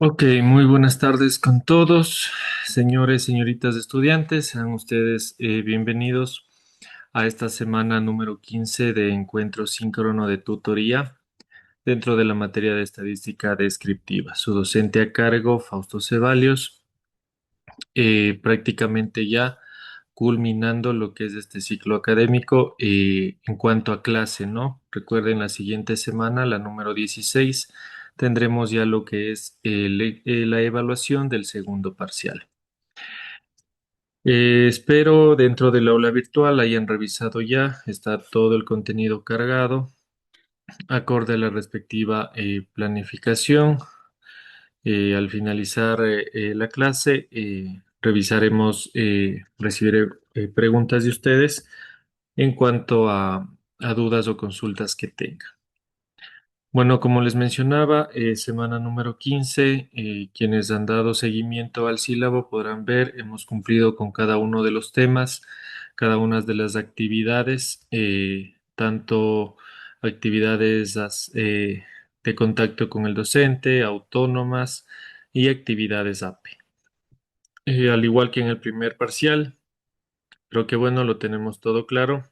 Ok, muy buenas tardes con todos, señores, señoritas estudiantes. Sean ustedes bienvenidos a esta semana número 15 de encuentro síncrono de tutoría dentro de la materia de estadística descriptiva. Su docente a cargo, Fausto Ceballos, prácticamente ya culminando lo que es este ciclo académico en cuanto a clase, ¿no? Recuerden, la siguiente semana, la número 16, tendremos ya lo que es la evaluación del segundo parcial. Espero dentro del aula virtual hayan revisado ya, está todo el contenido cargado, acorde a la respectiva planificación. Al finalizar la clase, revisaremos, recibiré preguntas de ustedes en cuanto a dudas o consultas que tengan. Bueno, como les mencionaba, semana número 15, quienes han dado seguimiento al sílabo podrán ver, hemos cumplido con cada uno de los temas, cada una de las actividades, tanto actividades de contacto con el docente, autónomas y actividades AP. Al igual que en el primer parcial, creo que bueno, lo tenemos todo claro.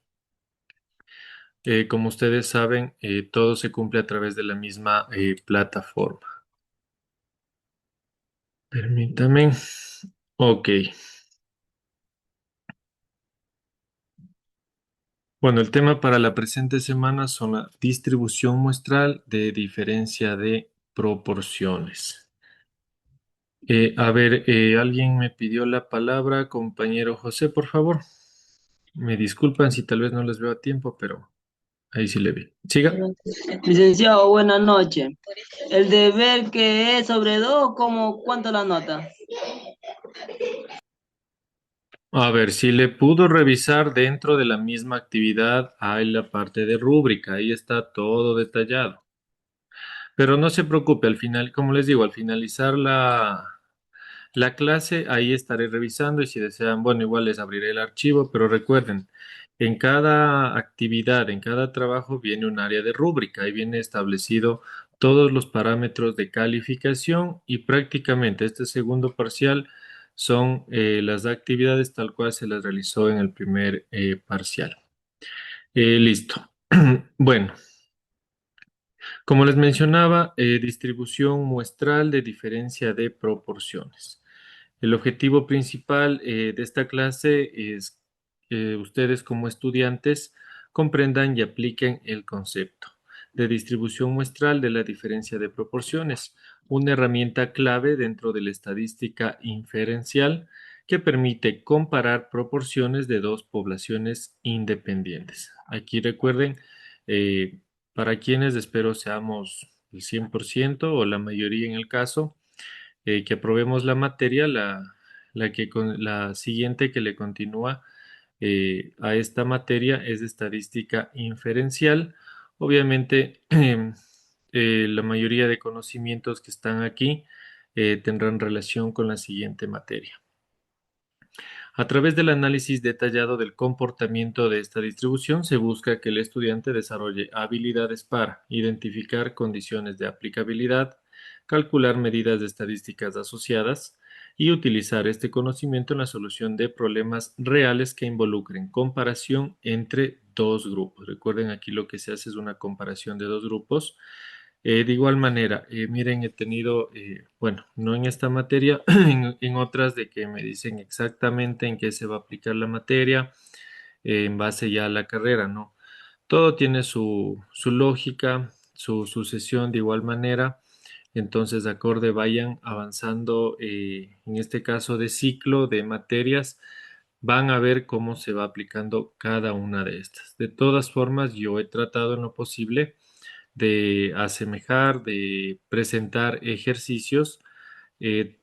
Como ustedes saben, todo se cumple a través de la misma plataforma. Permítame. Ok. Bueno, el tema para la presente semana son la distribución muestral de diferencia de proporciones. A ver, alguien me pidió la palabra, compañero José, por favor. Me disculpan si tal vez no les veo a tiempo, pero ahí sí le vi. Siga. Licenciado, buenas noches. El deber que es sobre dos, ¿cómo, cuánto la nota? A ver, si le pudo revisar dentro de la misma actividad, hay la parte de rúbrica, ahí está todo detallado. Pero no se preocupe, al final, como les digo, al finalizar la clase, ahí estaré revisando y si desean, bueno, igual les abriré el archivo, pero recuerden, en cada actividad, en cada trabajo viene un área de rúbrica, ahí viene establecido todos los parámetros de calificación y prácticamente este segundo parcial son las actividades tal cual se las realizó en el primer parcial. Listo. Bueno. Como les mencionaba, distribución muestral de diferencia de proporciones. El objetivo principal de esta clase es que ustedes como estudiantes comprendan y apliquen el concepto de distribución muestral de la diferencia de proporciones, una herramienta clave dentro de la estadística inferencial que permite comparar proporciones de dos poblaciones independientes. Aquí recuerden, eh, para quienes espero seamos el 100% o la mayoría en el caso, que aprobemos la materia, la siguiente que le continúa a esta materia es estadística inferencial. Obviamente, la mayoría de conocimientos que están aquí tendrán relación con la siguiente materia. A través del análisis detallado del comportamiento de esta distribución, se busca que el estudiante desarrolle habilidades para identificar condiciones de aplicabilidad, calcular medidas de estadísticas asociadas y utilizar este conocimiento en la solución de problemas reales que involucren comparación entre dos grupos. Recuerden, aquí lo que se hace es una comparación de dos grupos. De igual manera, miren, he tenido, bueno, no en esta materia, en otras de que me dicen exactamente en qué se va a aplicar la materia, en base ya a la carrera, ¿no? Todo tiene su lógica, su sucesión de igual manera, entonces acorde vayan avanzando, en este caso de ciclo de materias, van a ver cómo se va aplicando cada una de estas. De todas formas, yo he tratado en lo posible de asemejar, de presentar ejercicios,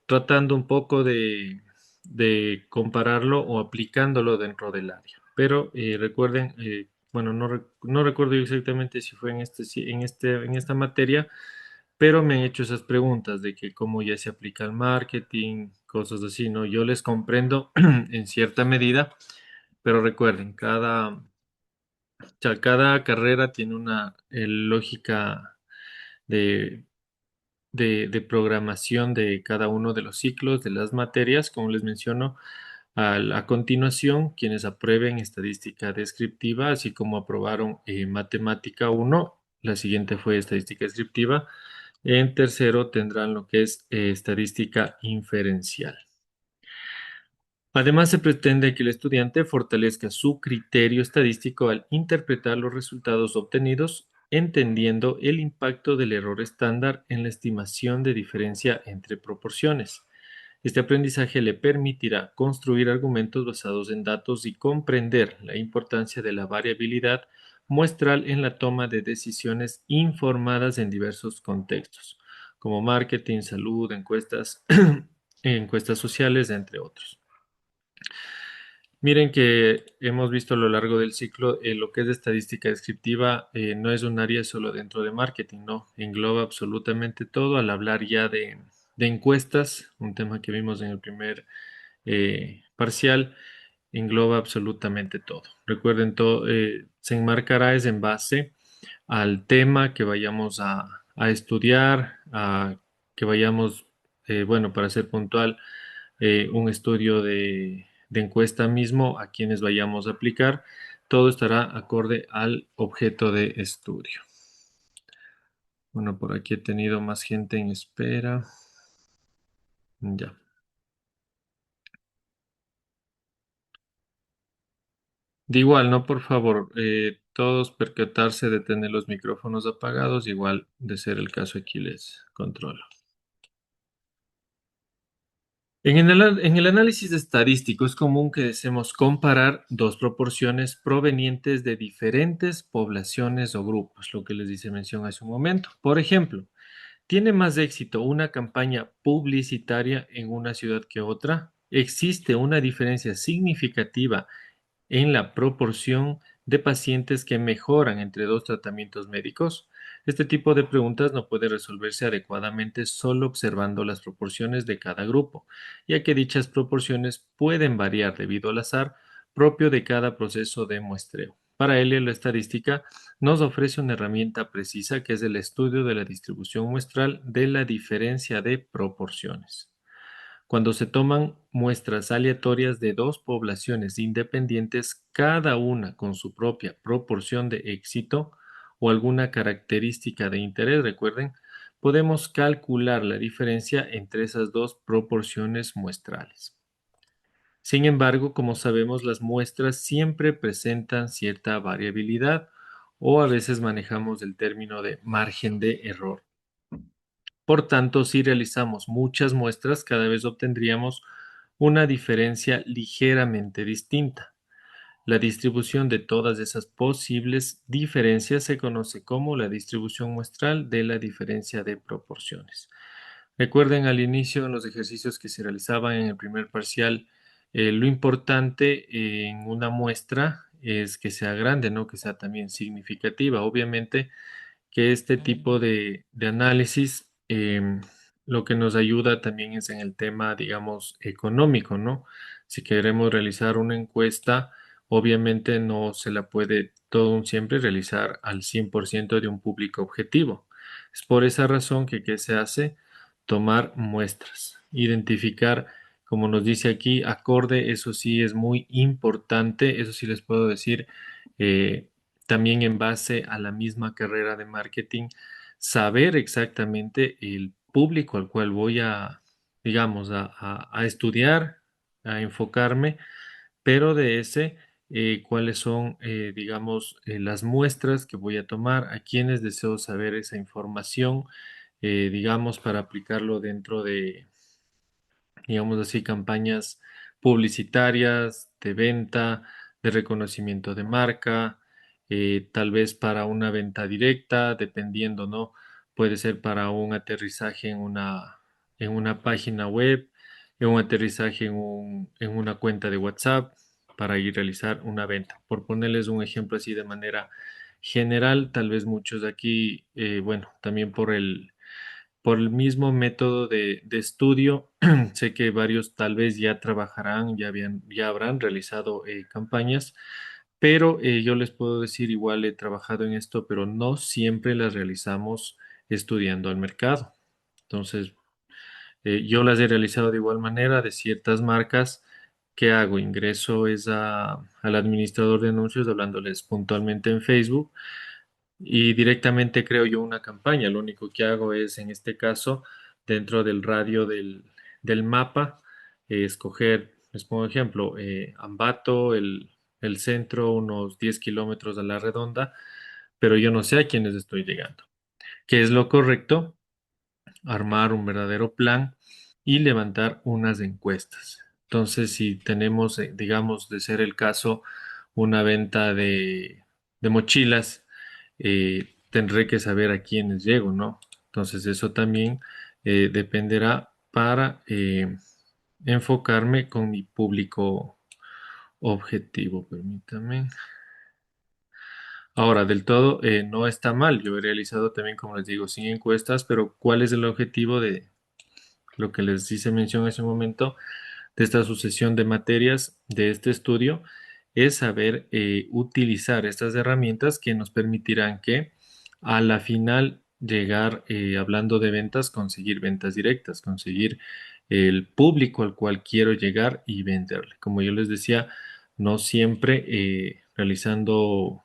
tratando un poco de compararlo o aplicándolo dentro del área. Pero recuerden, bueno, no recuerdo exactamente si fue en esta materia, pero me han hecho esas preguntas de que cómo ya se aplica el marketing, cosas así, ¿no? Yo les comprendo en cierta medida, pero recuerden, cada carrera tiene una lógica de programación de cada uno de los ciclos de las materias, como les menciono. A continuación, quienes aprueben estadística descriptiva, así como aprobaron matemática uno, la siguiente fue estadística descriptiva. En tercero tendrán lo que es estadística inferencial. Además, se pretende que el estudiante fortalezca su criterio estadístico al interpretar los resultados obtenidos, entendiendo el impacto del error estándar en la estimación de diferencia entre proporciones. Este aprendizaje le permitirá construir argumentos basados en datos y comprender la importancia de la variabilidad muestral en la toma de decisiones informadas en diversos contextos, como marketing, salud, encuestas, encuestas sociales, entre otros. Miren que hemos visto a lo largo del ciclo lo que es de estadística descriptiva no es un área solo dentro de marketing, no, engloba absolutamente todo al hablar ya de encuestas, un tema que vimos en el primer parcial, engloba absolutamente todo. Recuerden, todo se enmarcará es en base al tema que vayamos a estudiar, a que vayamos, bueno, para ser puntual, un estudio de encuesta mismo a quienes vayamos a aplicar. Todo estará acorde al objeto de estudio. Bueno, por aquí he tenido más gente en espera. Ya. De igual, ¿no? Por favor, todos percatarse de tener los micrófonos apagados, igual de ser el caso aquí les controlo. En el análisis estadístico es común que deseemos comparar dos proporciones provenientes de diferentes poblaciones o grupos, lo que les hice mención hace un momento. Por ejemplo, ¿tiene más éxito una campaña publicitaria en una ciudad que otra? ¿Existe una diferencia significativa en la proporción de pacientes que mejoran entre dos tratamientos médicos? Este tipo de preguntas no puede resolverse adecuadamente solo observando las proporciones de cada grupo, ya que dichas proporciones pueden variar debido al azar propio de cada proceso de muestreo. Para ello, la estadística nos ofrece una herramienta precisa que es el estudio de la distribución muestral de la diferencia de proporciones. Cuando se toman muestras aleatorias de dos poblaciones independientes, cada una con su propia proporción de éxito o alguna característica de interés, recuerden, podemos calcular la diferencia entre esas dos proporciones muestrales. Sin embargo, como sabemos, las muestras siempre presentan cierta variabilidad o a veces manejamos el término de margen de error. Por tanto, si realizamos muchas muestras, cada vez obtendríamos una diferencia ligeramente distinta. La distribución de todas esas posibles diferencias se conoce como la distribución muestral de la diferencia de proporciones. Recuerden al inicio en los ejercicios que se realizaban en el primer parcial, lo importante en una muestra es que sea grande, no que sea también significativa. Obviamente, que este tipo de análisis lo que nos ayuda también es en el tema, digamos, económico, ¿no? Si queremos realizar una encuesta, obviamente no se la puede todo un siempre realizar al 100% de un público objetivo. Es por esa razón que ¿qué se hace? Tomar muestras, identificar, como nos dice aquí, acorde, eso sí es muy importante, eso sí les puedo decir. También en base a la misma carrera de marketing, saber exactamente el público al cual voy a, digamos, a estudiar, a enfocarme, pero de ese, cuáles son, digamos, las muestras que voy a tomar, a quienes deseo saber esa información, digamos, para aplicarlo dentro de, digamos así, campañas publicitarias, de venta, de reconocimiento de marca, tal vez para una venta directa, dependiendo, ¿no? Puede ser para un aterrizaje en una página web, en un aterrizaje en una cuenta de WhatsApp, para ir a realizar una venta. Por ponerles un ejemplo así de manera general, tal vez muchos de aquí, bueno, también por el mismo método de estudio, sé que varios tal vez ya trabajarán, ya habrán realizado campañas, pero yo les puedo decir, igual he trabajado en esto, pero no siempre las realizamos estudiando al mercado. Entonces, yo las he realizado de igual manera de ciertas marcas. ¿Qué hago? Ingreso al administrador de anuncios hablándoles puntualmente en Facebook y directamente creo yo una campaña. Lo único que hago es, en este caso, dentro del radio del mapa, escoger, les pongo ejemplo, Ambato, el centro, unos 10 kilómetros a la redonda, pero yo no sé a quiénes estoy llegando. ¿Qué es lo correcto? Armar un verdadero plan y levantar unas encuestas. Entonces, si tenemos, digamos, de ser el caso, una venta de mochilas, tendré que saber a quiénes llego, ¿no? Entonces, eso también dependerá para enfocarme con mi público objetivo. Permítame. Ahora, del todo no está mal. Yo he realizado también, como les digo, sin encuestas, pero ¿cuál es el objetivo de lo que les hice mención en ese momento de esta sucesión de materias de este estudio? Es saber utilizar estas herramientas que nos permitirán que a la final llegar, hablando de ventas, conseguir ventas directas, conseguir el público al cual quiero llegar y venderle. Como yo les decía, no siempre realizando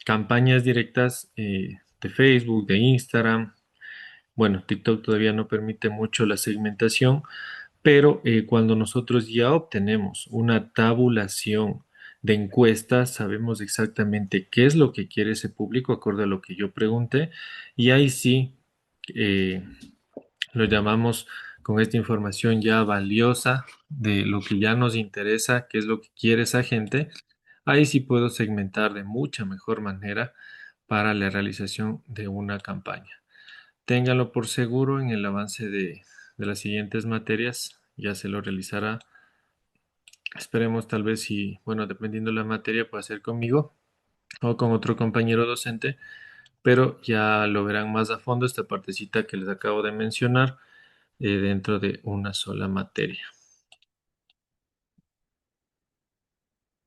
campañas directas de Facebook, de Instagram. Bueno, TikTok todavía no permite mucho la segmentación, pero cuando nosotros ya obtenemos una tabulación de encuestas, sabemos exactamente qué es lo que quiere ese público, acorde a lo que yo pregunté, y ahí sí eh, lo llamamos con esta información ya valiosa de lo que ya nos interesa, qué es lo que quiere esa gente. Ahí sí puedo segmentar de mucha mejor manera para la realización de una campaña. Ténganlo por seguro, en el avance de las siguientes materias ya se lo realizará. Esperemos tal vez si, bueno, dependiendo de la materia, pueda ser conmigo o con otro compañero docente, pero ya lo verán más a fondo esta partecita que les acabo de mencionar dentro de una sola materia.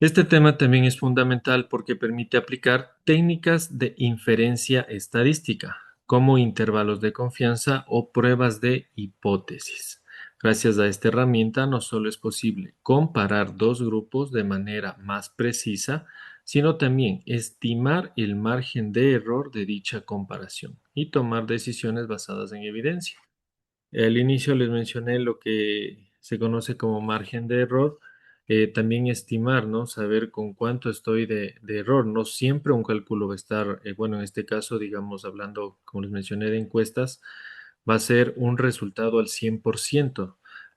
Este tema también es fundamental porque permite aplicar técnicas de inferencia estadística, como intervalos de confianza o pruebas de hipótesis. Gracias a esta herramienta no solo es posible comparar dos grupos de manera más precisa, sino también estimar el margen de error de dicha comparación y tomar decisiones basadas en evidencia. Al inicio les mencioné lo que se conoce como margen de error, también estimar, ¿no? Saber con cuánto estoy de error. No siempre un cálculo va a estar, bueno, en este caso, digamos, hablando, como les mencioné, de encuestas, va a ser un resultado al 100%.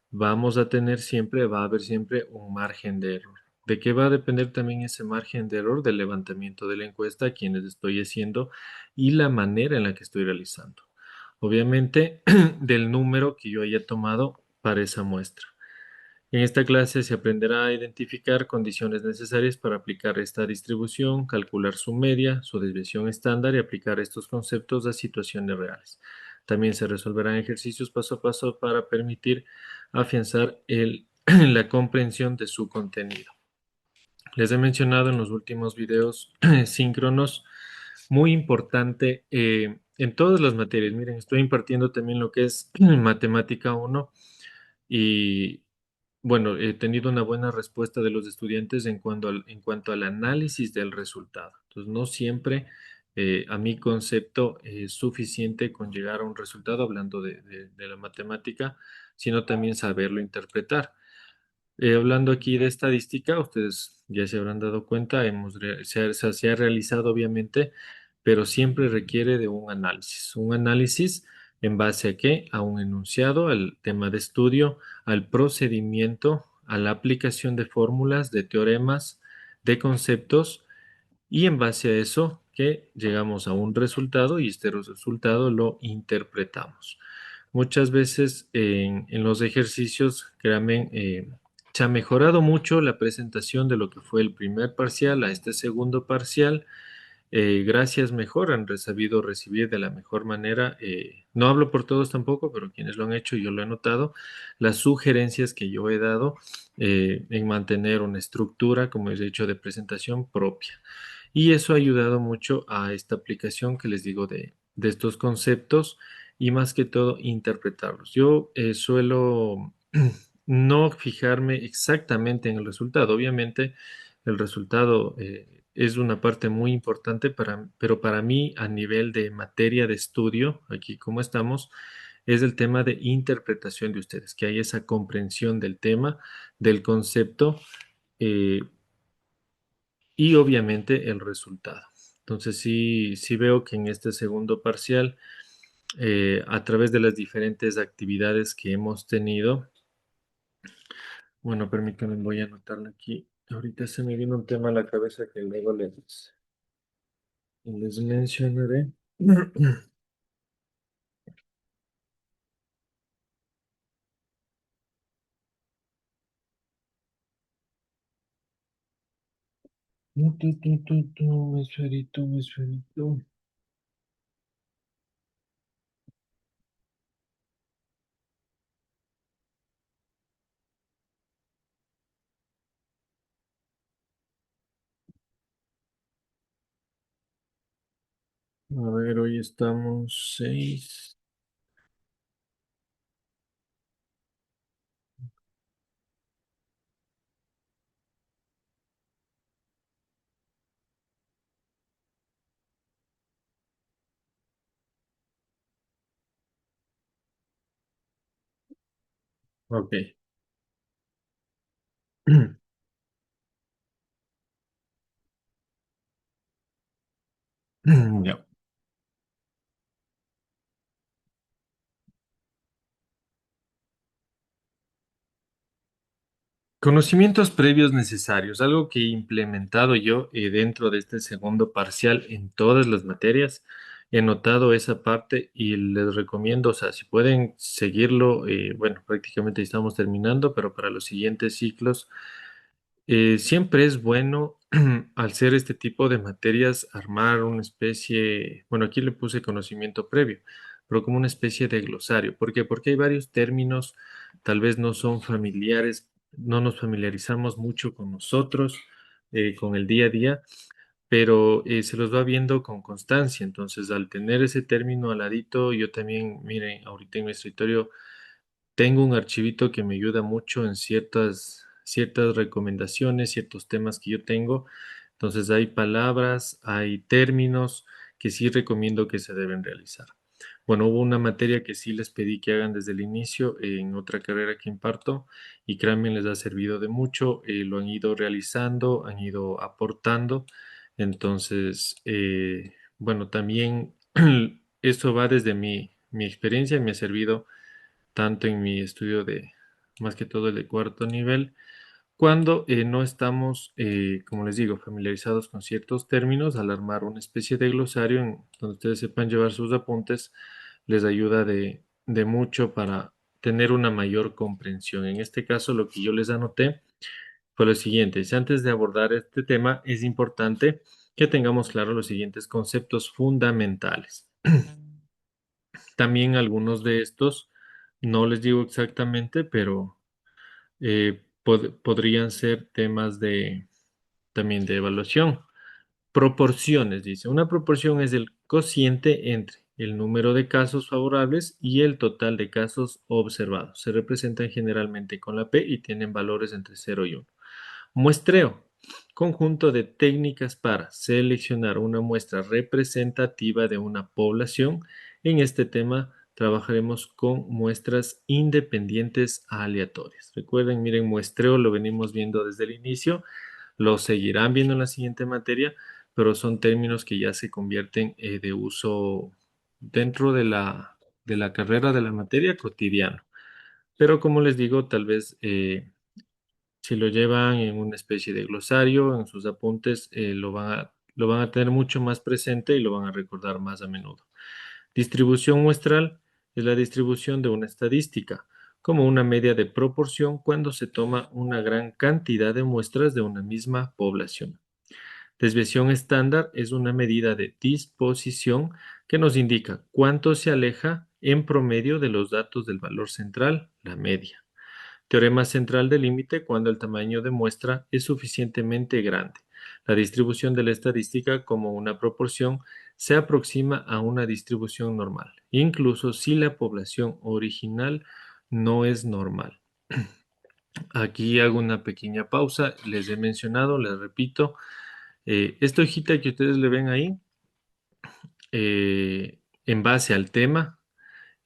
Vamos a tener siempre, va a haber siempre un margen de error. ¿De qué va a depender también ese margen de error? Del levantamiento de la encuesta, quienes estoy haciendo y la manera en la que estoy realizando. Obviamente, del número que yo haya tomado para esa muestra. En esta clase se aprenderá a identificar condiciones necesarias para aplicar esta distribución, calcular su media, su desviación estándar y aplicar estos conceptos a situaciones reales. También se resolverán ejercicios paso a paso para permitir afianzar la comprensión de su contenido. Les he mencionado en los últimos videos síncronos, muy importante en todas las materias. Miren, estoy impartiendo también lo que es matemática uno y bueno, he tenido una buena respuesta de los estudiantes en cuanto al análisis del resultado. Entonces, no siempre a mi concepto es suficiente con llegar a un resultado hablando de la matemática, sino también saberlo interpretar. Hablando aquí de estadística, ustedes ya se habrán dado cuenta, se ha realizado obviamente, pero siempre requiere de un análisis. Un análisis en base a qué? A un enunciado, al tema de estudio, al procedimiento, a la aplicación de fórmulas, de teoremas, de conceptos, y en base a eso que llegamos a un resultado y este resultado lo interpretamos. Muchas veces en los ejercicios, créanme, se ha mejorado mucho la presentación de lo que fue el primer parcial a este segundo parcial. Gracias mejor, han sabido recibir de la mejor manera. No hablo por todos tampoco, pero quienes lo han hecho, yo lo he notado, las sugerencias que yo he dado en mantener una estructura, como he dicho, de presentación propia. Y eso ha ayudado mucho a esta aplicación que les digo de estos conceptos y más que todo interpretarlos. Yo suelo no fijarme exactamente en el resultado. Obviamente, el resultado es una parte muy importante pero para mí a nivel de materia de estudio, aquí como estamos, es el tema de interpretación de ustedes, que hay esa comprensión del tema, del concepto eh, y obviamente el resultado. Entonces sí veo que en este segundo parcial, a través de las diferentes actividades que hemos tenido, bueno, permítanme, voy a anotarlo aquí. Ahorita se me vino un tema a la cabeza que luego les mencionaré. Esferito, esferito. A ver, hoy estamos 6. Ok. Ya. Conocimientos previos necesarios, algo que he implementado yo dentro de este segundo parcial en todas las materias. He notado esa parte y les recomiendo, o sea, si pueden seguirlo, bueno, prácticamente estamos terminando, pero para los siguientes ciclos siempre es bueno al ser este tipo de materias armar una especie, bueno, aquí le puse conocimiento previo, pero como una especie de glosario. ¿Por qué? Porque hay varios términos, tal vez no son familiares, no nos familiarizamos mucho con nosotros, con el día a día, pero se los va viendo con constancia. Entonces, al tener ese término al ladito, yo también, miren, ahorita en mi escritorio tengo un archivito que me ayuda mucho en ciertas recomendaciones, ciertos temas que yo tengo. Entonces hay palabras, hay términos que sí recomiendo que se deben realizar. Bueno, hubo una materia que sí les pedí que hagan desde el inicio en otra carrera que imparto y créanme, les ha servido de mucho. Lo han ido realizando, han ido aportando. Entonces, bueno, también eso va desde mi experiencia, me ha servido tanto en mi estudio de, más que todo el de cuarto nivel, cuando no estamos, como les digo, familiarizados con ciertos términos, al armar una especie de glosario en donde ustedes sepan llevar sus apuntes, les ayuda de mucho para tener una mayor comprensión. En este caso, lo que yo les anoté fue lo siguiente. Si antes de abordar este tema, es importante que tengamos claro los siguientes conceptos fundamentales. También algunos de estos, no les digo exactamente, pero podrían ser temas también de evaluación. Proporciones, dice. Una proporción es el cociente entre el número de casos favorables y el total de casos observados. Se representan generalmente con la P y tienen valores entre 0 y 1. Muestreo. Conjunto de técnicas para seleccionar una muestra representativa de una población. En este tema trabajaremos con muestras independientes aleatorias. Recuerden, miren, muestreo lo venimos viendo desde el inicio, lo seguirán viendo en la siguiente materia, pero son términos que ya se convierten de uso dentro de la carrera de la materia cotidiano. Pero como les digo, tal vez si lo llevan en una especie de glosario, en sus apuntes, lo van a tener mucho más presente y lo van a recordar más a menudo. Distribución muestral es la distribución de una estadística, como una media de proporción cuando se toma una gran cantidad de muestras de una misma población. Desviación estándar es una medida de disposición que nos indica cuánto se aleja en promedio de los datos del valor central, la media. Teorema central del límite cuando el tamaño de muestra es suficientemente grande. La distribución de la estadística como una proporción se aproxima a una distribución normal, incluso si la población original no es normal. Aquí hago una pequeña pausa, les he mencionado, les repito, esta hojita que ustedes le ven ahí, en base al tema,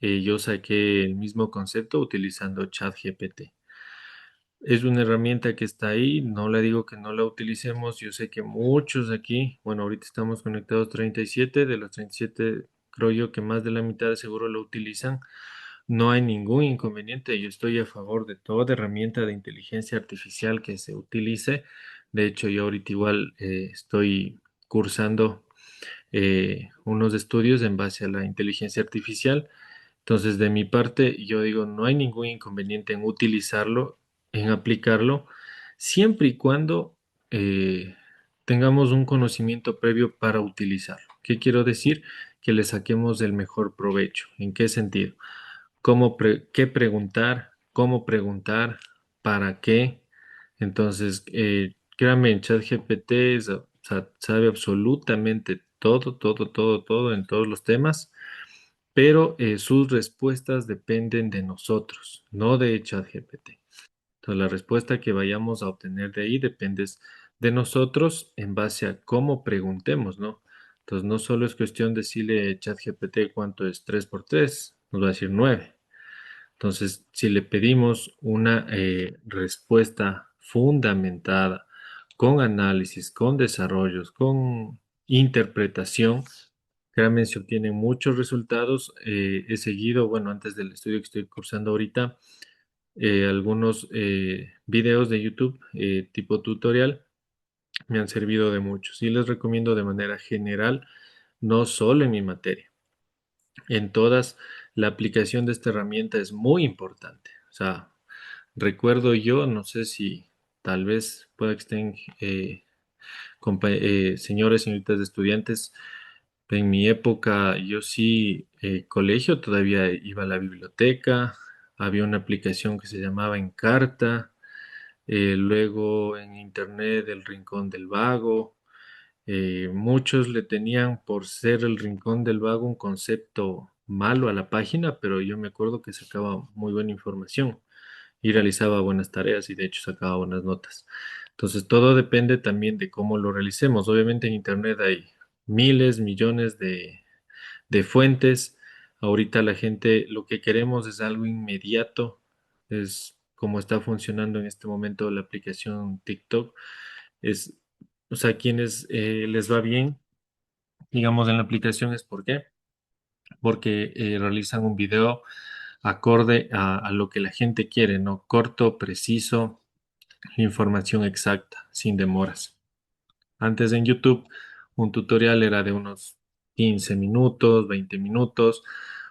yo saqué el mismo concepto utilizando ChatGPT. Es una herramienta que está ahí, no le digo que no la utilicemos, yo sé que muchos aquí, bueno, ahorita estamos conectados 37, de los 37 creo yo que más de la mitad de seguro lo utilizan, no hay ningún inconveniente, yo estoy a favor de toda herramienta de inteligencia artificial que se utilice, de hecho yo ahorita igual estoy cursando unos estudios en base a la inteligencia artificial. Entonces, de mi parte, yo digo, no hay ningún inconveniente en utilizarlo, en aplicarlo, siempre y cuando eh, tengamos un conocimiento previo para utilizarlo. ¿Qué quiero decir? Que le saquemos el mejor provecho. ¿En qué sentido? ¿Qué preguntar? ¿Cómo preguntar? ¿Para qué? Entonces, créanme, en ChatGPT sabe absolutamente todo, todo, todo, todo en todos los temas, pero sus respuestas dependen de nosotros, no de ChatGPT. Entonces, la respuesta que vayamos a obtener de ahí depende de nosotros en base a cómo preguntemos, ¿no? Entonces, no solo es cuestión de decirle a ChatGPT cuánto es 3 por 3, nos va a decir 9. Entonces, si le pedimos una respuesta fundamentada, con análisis, con desarrollos, con interpretación, créanme, se obtienen muchos resultados. He seguido, bueno, antes del estudio que estoy cursando ahorita, algunos videos de YouTube tipo tutorial me han servido de mucho. Sí les recomiendo de manera general, no solo en mi materia. En todas, la aplicación de esta herramienta es muy importante. O sea, recuerdo yo, no sé si tal vez pueda que estén señores, señoritas de estudiantes, en mi época yo sí, colegio, todavía iba a la biblioteca, había una aplicación que se llamaba Encarta, luego en internet El Rincón del Vago. Muchos le tenían por ser el Rincón del Vago un concepto malo a la página, pero yo me acuerdo que sacaba muy buena información y realizaba buenas tareas y de hecho sacaba buenas notas. Entonces todo depende también de cómo lo realicemos. Obviamente en internet hay miles, millones de fuentes. Ahorita la gente lo que queremos es algo inmediato. Es como está funcionando en este momento la aplicación TikTok. Es, o sea, quienes les va bien, digamos, en la aplicación es ¿por qué? Porque realizan un video acorde a lo que la gente quiere, ¿no? Corto, preciso, la información exacta, sin demoras. Antes en YouTube un tutorial era de unos 15 minutos, 20 minutos.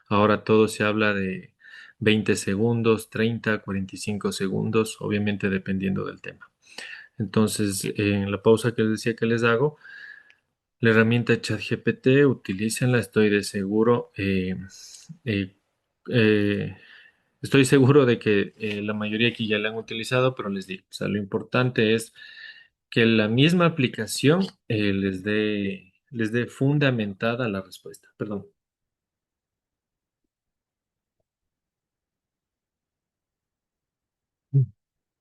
Ahora todo se habla de 20 segundos, 30, 45 segundos, obviamente dependiendo del tema. Entonces, en la pausa que les decía que les hago, la herramienta ChatGPT, utilícenla, estoy de seguro. Eh, eh, Estoy seguro de que la mayoría aquí ya la han utilizado, pero les digo, o sea, lo importante es que la misma aplicación les dé fundamentada la respuesta. Perdón,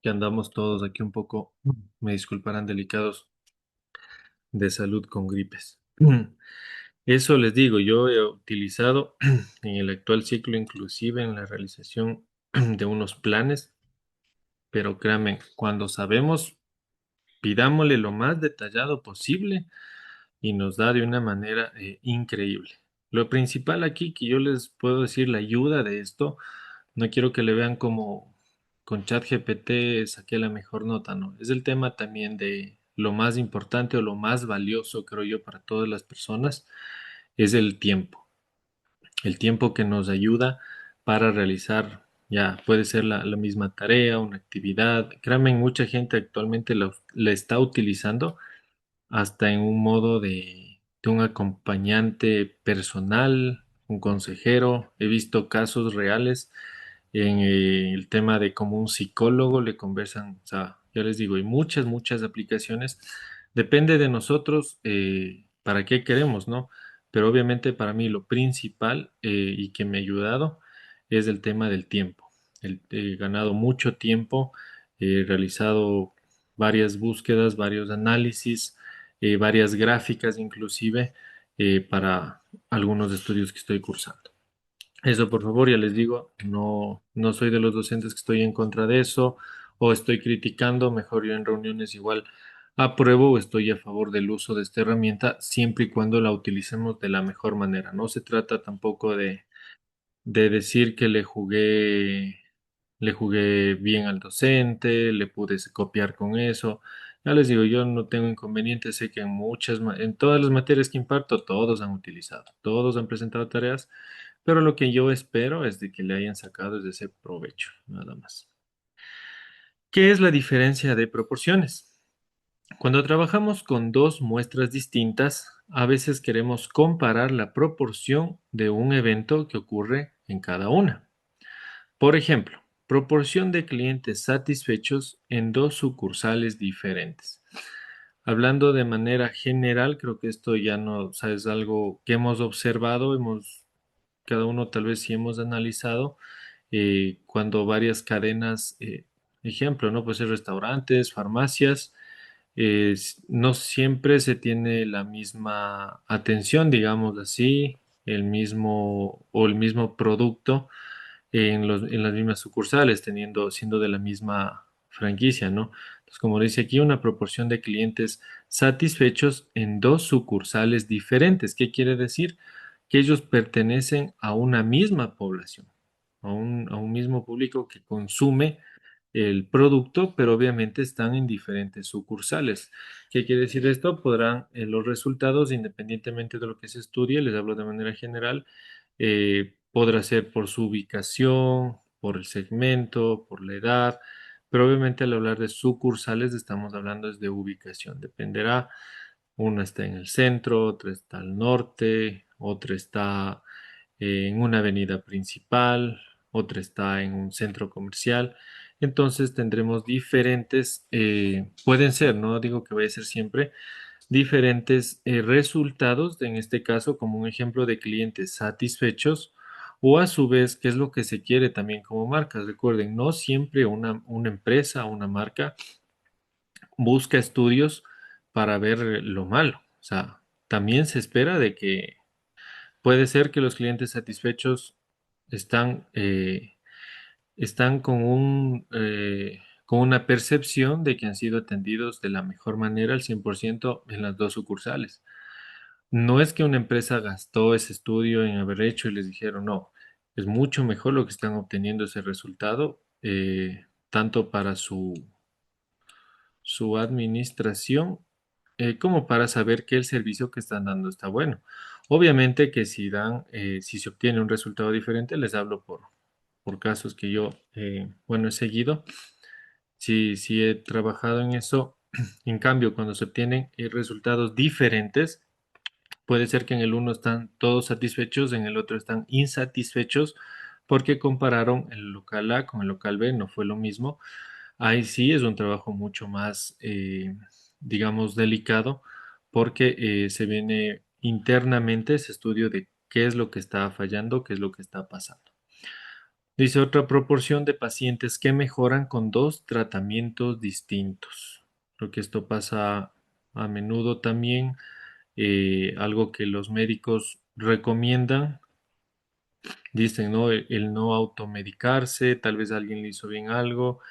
que andamos todos aquí un poco, me disculparán, delicados de salud con gripes. Eso les digo, yo he utilizado en el actual ciclo, inclusive en la realización de unos planes, pero créanme, cuando sabemos, pidámosle lo más detallado posible y nos da de una manera increíble. Lo principal aquí que yo les puedo decir, la ayuda de esto, no quiero que le vean como con ChatGPT saqué la mejor nota, no. Es el tema también de lo más importante o lo más valioso, creo yo, para todas las personas, es el tiempo. El tiempo que nos ayuda para realizar, ya puede ser la misma tarea, una actividad. Créanme, mucha gente actualmente la está utilizando hasta en un modo de un acompañante personal, un consejero. He visto casos reales en el tema de cómo un psicólogo le conversan, o sea, ya les digo, hay muchas, muchas aplicaciones. Depende de nosotros para qué queremos, ¿no? pero obviamente para mí lo principal y que me ha ayudado es el tema del tiempo. He ganado mucho tiempo, he realizado varias búsquedas, varios análisis, varias gráficas inclusive para algunos estudios que estoy cursando. Eso, por favor, ya les digo, no soy de los docentes que estoy en contra de eso o estoy criticando, mejor yo en reuniones igual apruebo o estoy a favor del uso de esta herramienta siempre y cuando la utilicemos de la mejor manera. No se trata tampoco de decir que le jugué bien al docente, le pude copiar con eso. Ya les digo, yo no tengo inconveniente, sé que en todas las materias que imparto, todos han utilizado, todos han presentado tareas, pero lo que yo espero es de que le hayan sacado es de ese provecho, nada más. ¿Qué es la diferencia de proporciones? Cuando trabajamos con dos muestras distintas, a veces queremos comparar la proporción de un evento que ocurre en cada una. Por ejemplo, proporción de clientes satisfechos en dos sucursales diferentes. Hablando de manera general, creo que esto ya no, o sea, es algo que hemos observado, cada uno tal vez sí hemos analizado, cuando varias cadenas, ejemplo, ¿no? Pues restaurantes, farmacias, no siempre se tiene la misma atención, digamos así, el mismo producto en las mismas sucursales, siendo de la misma franquicia, ¿no? Entonces, como dice aquí, una proporción de clientes satisfechos en dos sucursales diferentes. ¿Qué quiere decir? Que ellos pertenecen a una misma población, a un mismo público que consume el producto, pero obviamente están en diferentes sucursales. ¿Qué quiere decir esto? Podrán los resultados, independientemente de lo que se estudie, les hablo de manera general, podrá ser por su ubicación, por el segmento, por la edad, pero obviamente al hablar de sucursales estamos hablando es de ubicación. Dependerá, una está en el centro, otra está al norte, otra está en una avenida principal, otra está en un centro comercial. Entonces tendremos diferentes, pueden ser, no digo que vaya a ser siempre, diferentes resultados, en este caso como un ejemplo de clientes satisfechos o a su vez qué es lo que se quiere también como marcas. Recuerden, no siempre una empresa, una marca busca estudios para ver lo malo. O sea, también se espera de que puede ser que los clientes satisfechos están, están con una percepción de que han sido atendidos de la mejor manera al 100% en las dos sucursales. No es que una empresa gastó ese estudio en haber hecho y les dijeron, no, es mucho mejor lo que están obteniendo ese resultado, tanto para su administración como para saber que el servicio que están dando está bueno. Obviamente que si se obtiene un resultado diferente, les hablo por casos que yo, bueno, he seguido. Si he trabajado en eso. En cambio, cuando se obtienen resultados diferentes, puede ser que en el uno están todos satisfechos, en el otro están insatisfechos porque compararon el local A con el local B, no fue lo mismo. Ahí sí es un trabajo mucho más, digamos, delicado porque se viene internamente ese estudio de qué es lo que está fallando, qué es lo que está pasando. Dice otra proporción de pacientes que mejoran con dos tratamientos distintos. Creo que esto pasa a menudo también, algo que los médicos recomiendan. Dicen, ¿no? El no automedicarse, tal vez alguien le hizo bien algo,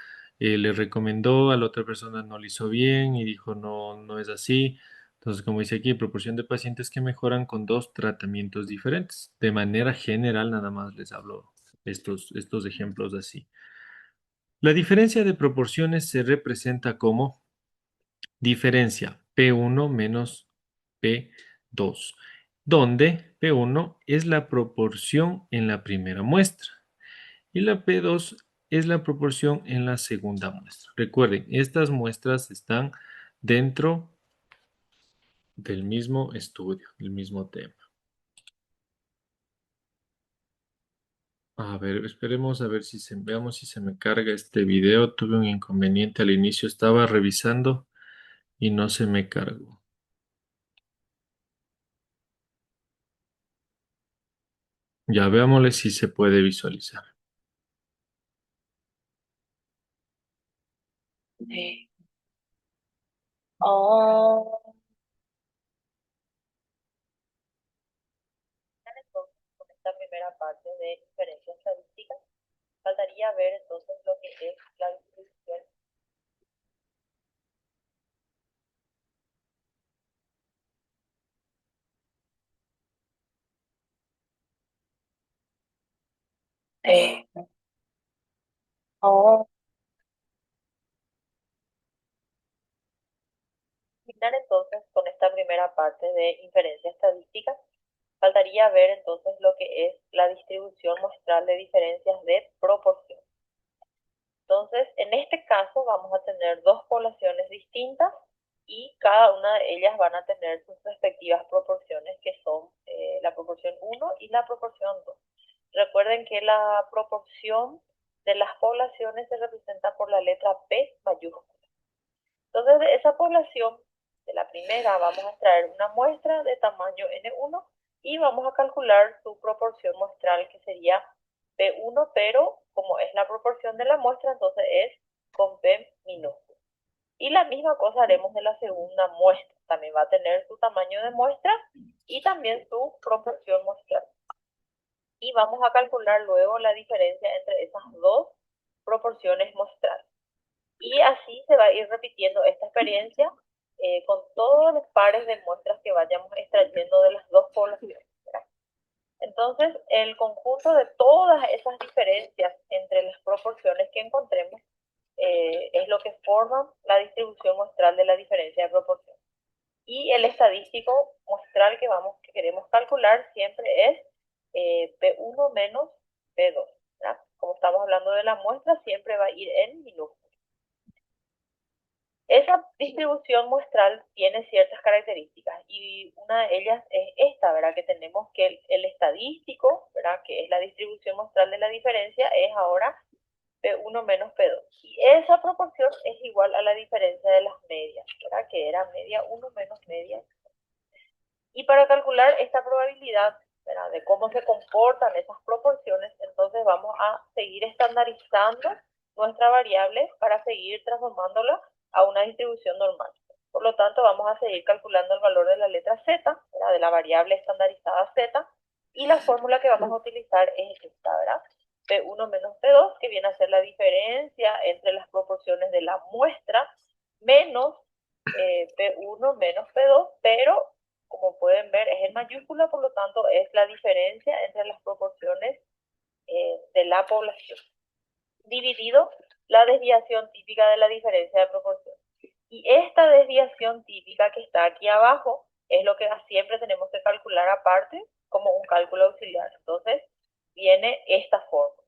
le recomendó, a la otra persona no le hizo bien y dijo, no, no es así. Entonces, como dice aquí, proporción de pacientes que mejoran con dos tratamientos diferentes. De manera general, nada más les hablo estos ejemplos así. La diferencia de proporciones se representa como diferencia P1 menos P2, donde P1 es la proporción en la primera muestra y la P2 es la proporción en la segunda muestra. Recuerden, estas muestras están dentro del mismo estudio, del mismo tema. A ver, esperemos a ver veamos si se me carga este video. Tuve un inconveniente al inicio, estaba revisando y no se me cargó. Ya veámosle si se puede visualizar. Sí. Oh, entonces, con esta primera parte de diferencia estadística, faltaría ver entonces lo que es la distribución. Eh, oh, Terminar entonces con esta primera parte de inferencia estadística, faltaría ver entonces lo que es la distribución muestral de diferencias de proporción. Entonces, en este caso vamos a tener dos poblaciones distintas y cada una de ellas van a tener sus respectivas proporciones, que son la proporción 1 y la proporción 2. Recuerden que la proporción de las poblaciones se representa por la letra P mayúscula. Entonces, de esa población, de la primera, vamos a extraer una muestra de tamaño N1 y vamos a calcular su proporción muestral, que sería P1, pero como es la proporción de la muestra, entonces es con P minúscula. Y la misma cosa haremos de la segunda muestra. También va a tener su tamaño de muestra y también su proporción muestral. Y vamos a calcular luego la diferencia entre esas dos proporciones muestrales. Y así se va a ir repitiendo esta experiencia con todos los pares de muestras que vayamos extrayendo de las dos poblaciones. Entonces, el conjunto de todas esas diferencias entre las proporciones que encontremos es lo que forma la distribución muestral de la diferencia de proporción. Y el estadístico muestral que queremos calcular siempre es P1 menos P2. ¿verdad? Como estamos hablando de la muestra, siempre va a ir en minúsculas. Esa distribución muestral tiene ciertas características y una de ellas es esta, ¿verdad? Que tenemos que el estadístico, ¿verdad? Que es la distribución muestral de la diferencia, es ahora P1 menos P2. Y esa proporción es igual a la diferencia de las medias, ¿verdad? Que era media 1 menos media. Y para calcular esta probabilidad, ¿verdad? De cómo se comportan esas proporciones, entonces vamos a seguir estandarizando nuestra variable para seguir transformándola a una distribución normal. Por lo tanto, vamos a seguir calculando el valor de la letra z, ¿verdad? De la variable estandarizada z, y la fórmula que vamos a utilizar es esta, ¿verdad? P1 menos P2, que viene a ser la diferencia entre las proporciones de la muestra, menos P1 menos P2, pero como pueden ver es en mayúscula, por lo tanto es la diferencia entre las proporciones de la población, dividido la desviación típica de la diferencia de proporción. Y esta desviación típica que está aquí abajo es lo que siempre tenemos que calcular aparte como un cálculo auxiliar. Entonces viene esta fórmula,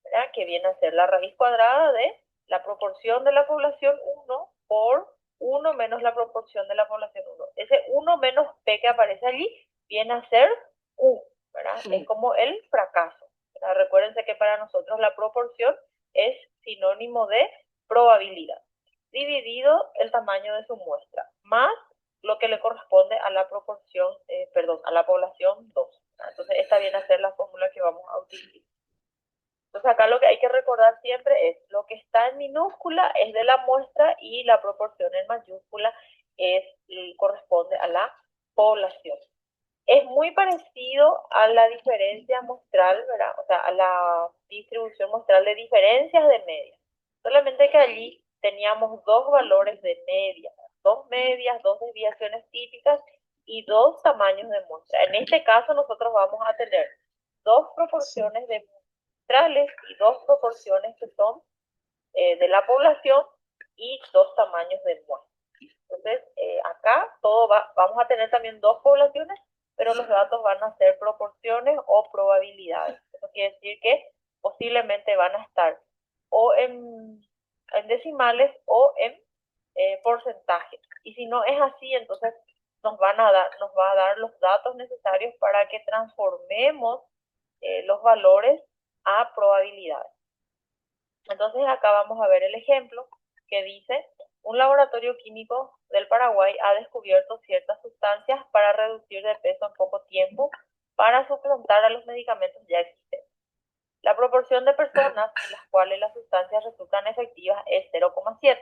¿verdad? Que viene a ser la raíz cuadrada de la proporción de la población 1 por 1 menos la proporción de la población 1. Ese 1 menos P que aparece allí viene a ser U, ¿verdad? Es como el fracaso. ¿verdad? Recuérdense que para nosotros la proporción es sinónimo de probabilidad, dividido el tamaño de su muestra, más lo que le corresponde a la proporción, a la población 2. Entonces esta viene a ser la fórmula que vamos a utilizar. Entonces acá lo que hay que recordar siempre es lo que está en minúscula es de la muestra y la proporción en mayúscula corresponde a la población. Es muy parecido a la diferencia muestral, ¿verdad? O sea, a la distribución muestral de diferencias de medias. Solamente que allí teníamos dos valores de media, dos medias, dos desviaciones típicas y dos tamaños de muestra. En este caso nosotros vamos a tener dos proporciones de muestrales y dos proporciones que son de la población y dos tamaños de muestra. Entonces, acá vamos a tener también dos poblaciones, pero los datos van a ser proporciones o probabilidades. Eso quiere decir que posiblemente van a estar o en decimales o en porcentajes. Y si no es así, entonces nos va a dar los datos necesarios para que transformemos los valores a probabilidades. Entonces acá vamos a ver el ejemplo que dice, un laboratorio químico del Paraguay ha descubierto ciertas sustancias para reducir de peso en poco tiempo para suplantar a los medicamentos ya existentes. La proporción de personas en las cuales las sustancias resultan efectivas es 0,7,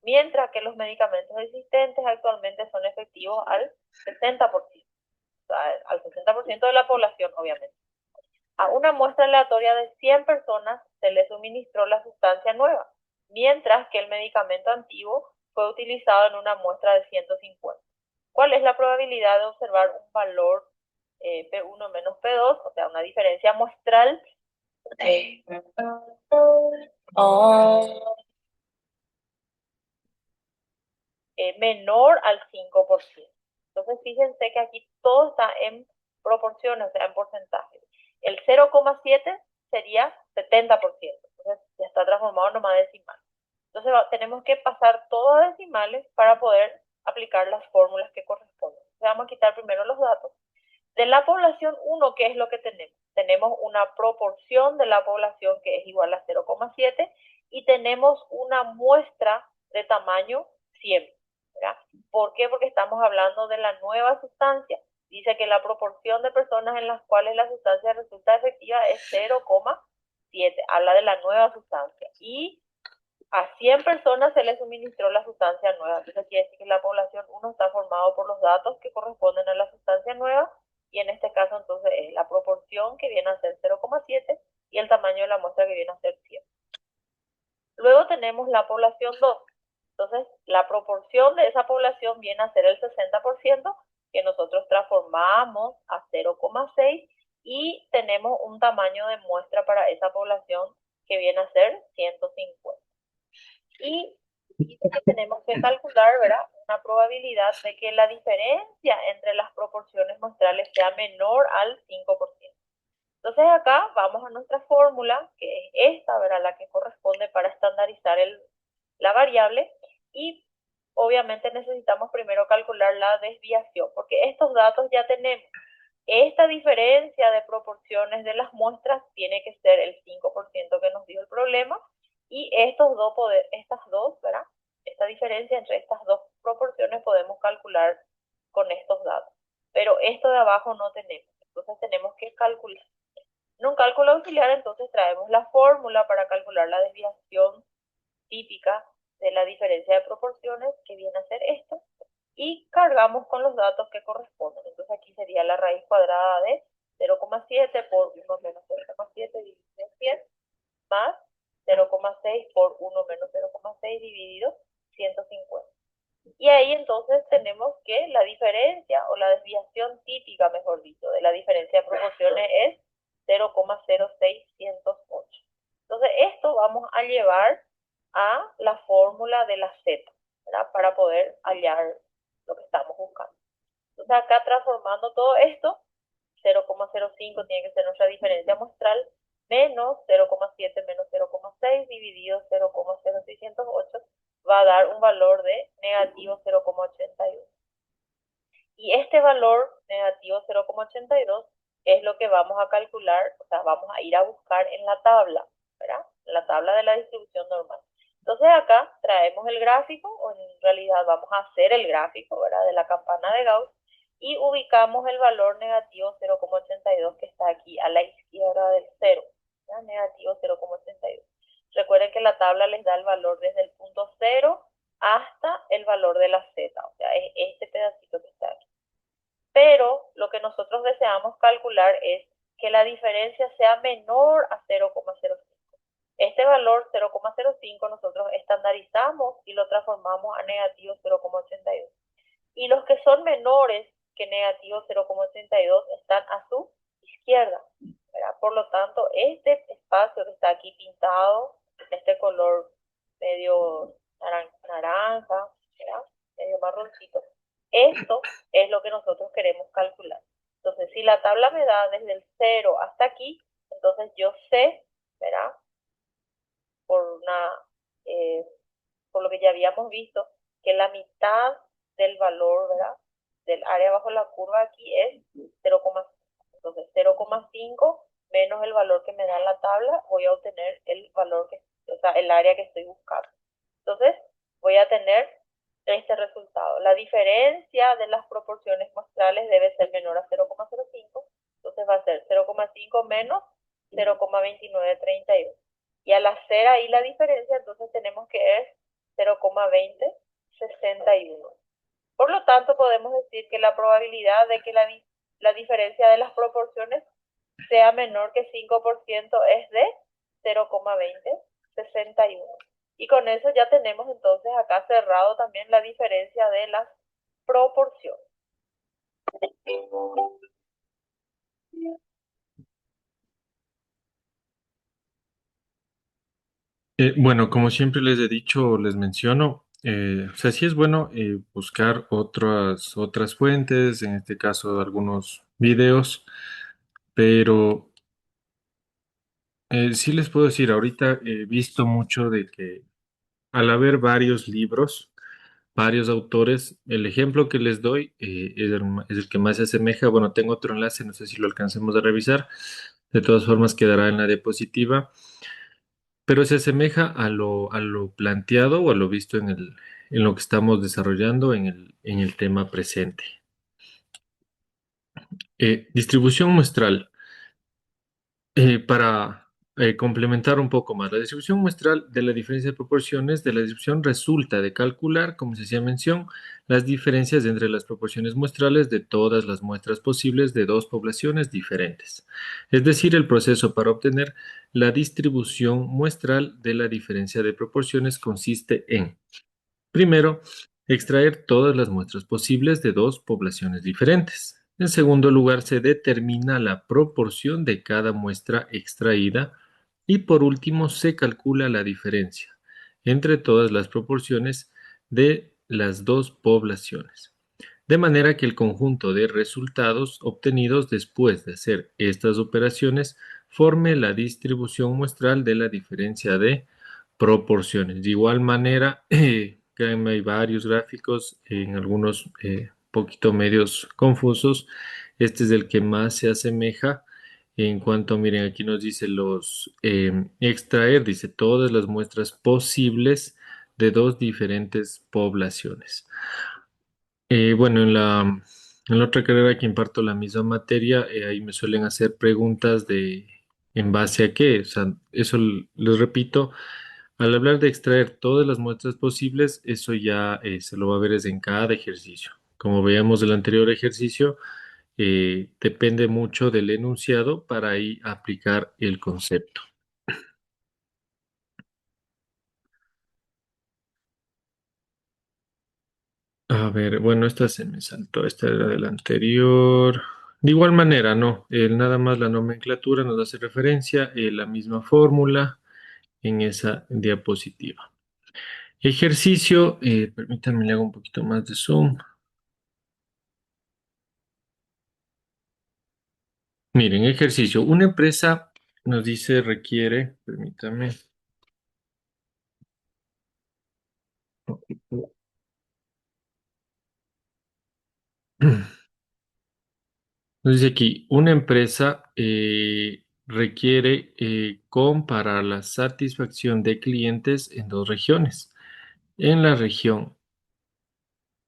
mientras que los medicamentos existentes actualmente son efectivos al 60%, o sea, al 60% de la población, obviamente. A una muestra aleatoria de 100 personas se le suministró la sustancia nueva, mientras que el medicamento antiguo fue utilizado en una muestra de 150. ¿Cuál es la probabilidad de observar un valor P1 menos P2, o sea, una diferencia muestral menor al 5%? Entonces, fíjense que aquí todo está en proporciones, o sea, en porcentajes. El 0,7 sería 70%, entonces ya está transformado en nomás decimal. Entonces tenemos que pasar todo a decimales para poder aplicar las fórmulas que corresponden. Entonces, vamos a quitar primero los datos. De la población 1, ¿qué es lo que tenemos? Tenemos una proporción de la población que es igual a 0,7 y tenemos una muestra de tamaño 100. ¿Verdad? ¿Por qué? Porque estamos hablando de la nueva sustancia. Dice que la proporción de personas en las cuales la sustancia resulta efectiva es 0,7. Habla de la nueva sustancia. Y a 100 personas se les suministró la sustancia nueva. Entonces quiere decir que la población 1 está formado por los datos que corresponden a la sustancia nueva, y en este caso entonces es la proporción que viene a ser 0,7 y el tamaño de la muestra que viene a ser 100. Luego tenemos la población 2. Entonces la proporción de esa población viene a ser el 60%, que nosotros transformamos a 0,6 y tenemos un tamaño de muestra para esa población que viene a ser 150. Y dice que tenemos que calcular, ¿verdad?, una probabilidad de que la diferencia entre las proporciones muestrales sea menor al 5%. Entonces acá vamos a nuestra fórmula, que es esta, ¿verdad?, la que corresponde para estandarizar la variable, y obviamente necesitamos primero calcular la desviación, porque estos datos ya tenemos. Esta diferencia de proporciones de las muestras tiene que ser el 5% que nos dio el problema, y estas dos, ¿verdad?, esta diferencia entre estas dos proporciones podemos calcular con estos datos. Pero esto de abajo no tenemos, entonces tenemos que calcular. En un cálculo auxiliar, entonces traemos la fórmula para calcular la desviación típica de la diferencia de proporciones, que viene a ser esto, y cargamos con los datos que corresponden. Entonces aquí sería la raíz cuadrada de 0,7 por 1 menos 0,7 dividido en 100, más 0,6 por 1 menos 0,6 dividido 150. Y ahí entonces tenemos que la diferencia, o la desviación típica, mejor dicho, de la diferencia de proporciones es 0,0608. Entonces esto vamos a llevar a la fórmula de la Z, ¿verdad?, para poder hallar lo que estamos buscando. Entonces acá, transformando todo esto, 0,05 tiene que ser nuestra diferencia muestral, menos 0,7 menos 0,6 dividido 0,0608 va a dar un valor de negativo 0,82. Y este valor negativo 0,82 es lo que vamos a calcular, o sea, vamos a ir a buscar en la tabla, ¿verdad?, en la tabla de la distribución normal. Entonces acá traemos el gráfico, o en realidad vamos a hacer el gráfico, ¿verdad?, de la campana de Gauss, y ubicamos el valor negativo 0,82 que está aquí a la izquierda del 0, ¿verdad?, negativo 0,82. Recuerden que la tabla les da el valor desde el punto 0 hasta el valor de la Z, o sea, es este pedacito que está aquí. Pero lo que nosotros deseamos calcular es que la diferencia sea menor a 0,05. Este valor 0,05 nosotros estandarizamos y lo transformamos a negativo 0,82. Y los que son menores que negativo 0,82 están a su izquierda, ¿verdad? Por lo tanto, este espacio que está aquí pintado, este color medio naranja, ¿verdad?, medio marroncito, esto es lo que nosotros queremos calcular. Entonces, si la tabla me da desde el 0 hasta aquí, entonces yo sé, ¿verdad?, por lo que ya habíamos visto, que la mitad del valor, ¿verdad?, del área bajo la curva aquí es 0,5. Entonces 0,5 menos el valor que me da en la tabla, voy a obtener el valor o sea, el área que estoy buscando. Entonces voy a tener este resultado. La diferencia de las proporciones muestrales debe ser menor a 0,05. entonces va a ser 0,5 menos 0,2931. Y al hacer ahí la diferencia, entonces tenemos que es 0,2061. Por lo tanto, podemos decir que la probabilidad de que la diferencia de las proporciones sea menor que 5% es de 0,2061. Y con eso ya tenemos entonces acá cerrado también la diferencia de las proporciones. Bueno, como siempre les he dicho, les menciono, o sea, sí es bueno buscar otras fuentes, en este caso algunos videos, pero sí les puedo decir, ahorita he visto mucho de que al haber varios libros, varios autores, el ejemplo que les doy es el que más se asemeja. Bueno, tengo otro enlace, no sé si lo alcancemos a revisar. De todas formas, quedará en la diapositiva, pero se asemeja a lo planteado o a lo visto en lo que estamos desarrollando en el tema presente. Distribución muestral. Para complementar un poco más, la distribución muestral de la diferencia de proporciones de la distribución resulta de calcular, como se hacía mención, las diferencias entre las proporciones muestrales de todas las muestras posibles de dos poblaciones diferentes. Es decir, el proceso para obtener la distribución muestral de la diferencia de proporciones consiste en: primero, extraer todas las muestras posibles de dos poblaciones diferentes. En segundo lugar, se determina la proporción de cada muestra extraída. Y por último, se calcula la diferencia entre todas las proporciones de las dos poblaciones. De manera que el conjunto de resultados obtenidos después de hacer estas operaciones forme la distribución muestral de la diferencia de proporciones. De igual manera, créanme, hay varios gráficos, en algunos poquito medios confusos. Este es el que más se asemeja. En cuanto, miren, aquí nos dice los extraer, dice todas las muestras posibles de dos diferentes poblaciones. Bueno, en la otra carrera que imparto la misma materia, ahí me suelen hacer preguntas de en base a qué. O sea, eso les repito, al hablar de extraer todas las muestras posibles, eso ya se lo va a ver desde en cada ejercicio. Como veíamos del anterior ejercicio, depende mucho del enunciado para ahí aplicar el concepto. A ver, bueno, esta se me saltó, esta era del anterior. De igual manera, no, nada más la nomenclatura nos hace referencia a la misma fórmula en esa diapositiva. Ejercicio, permítanme, le hago un poquito más de zoom. Miren, ejercicio. Una empresa nos dice requiere, permítame. Nos dice aquí, una empresa requiere comparar la satisfacción de clientes en dos regiones. En la región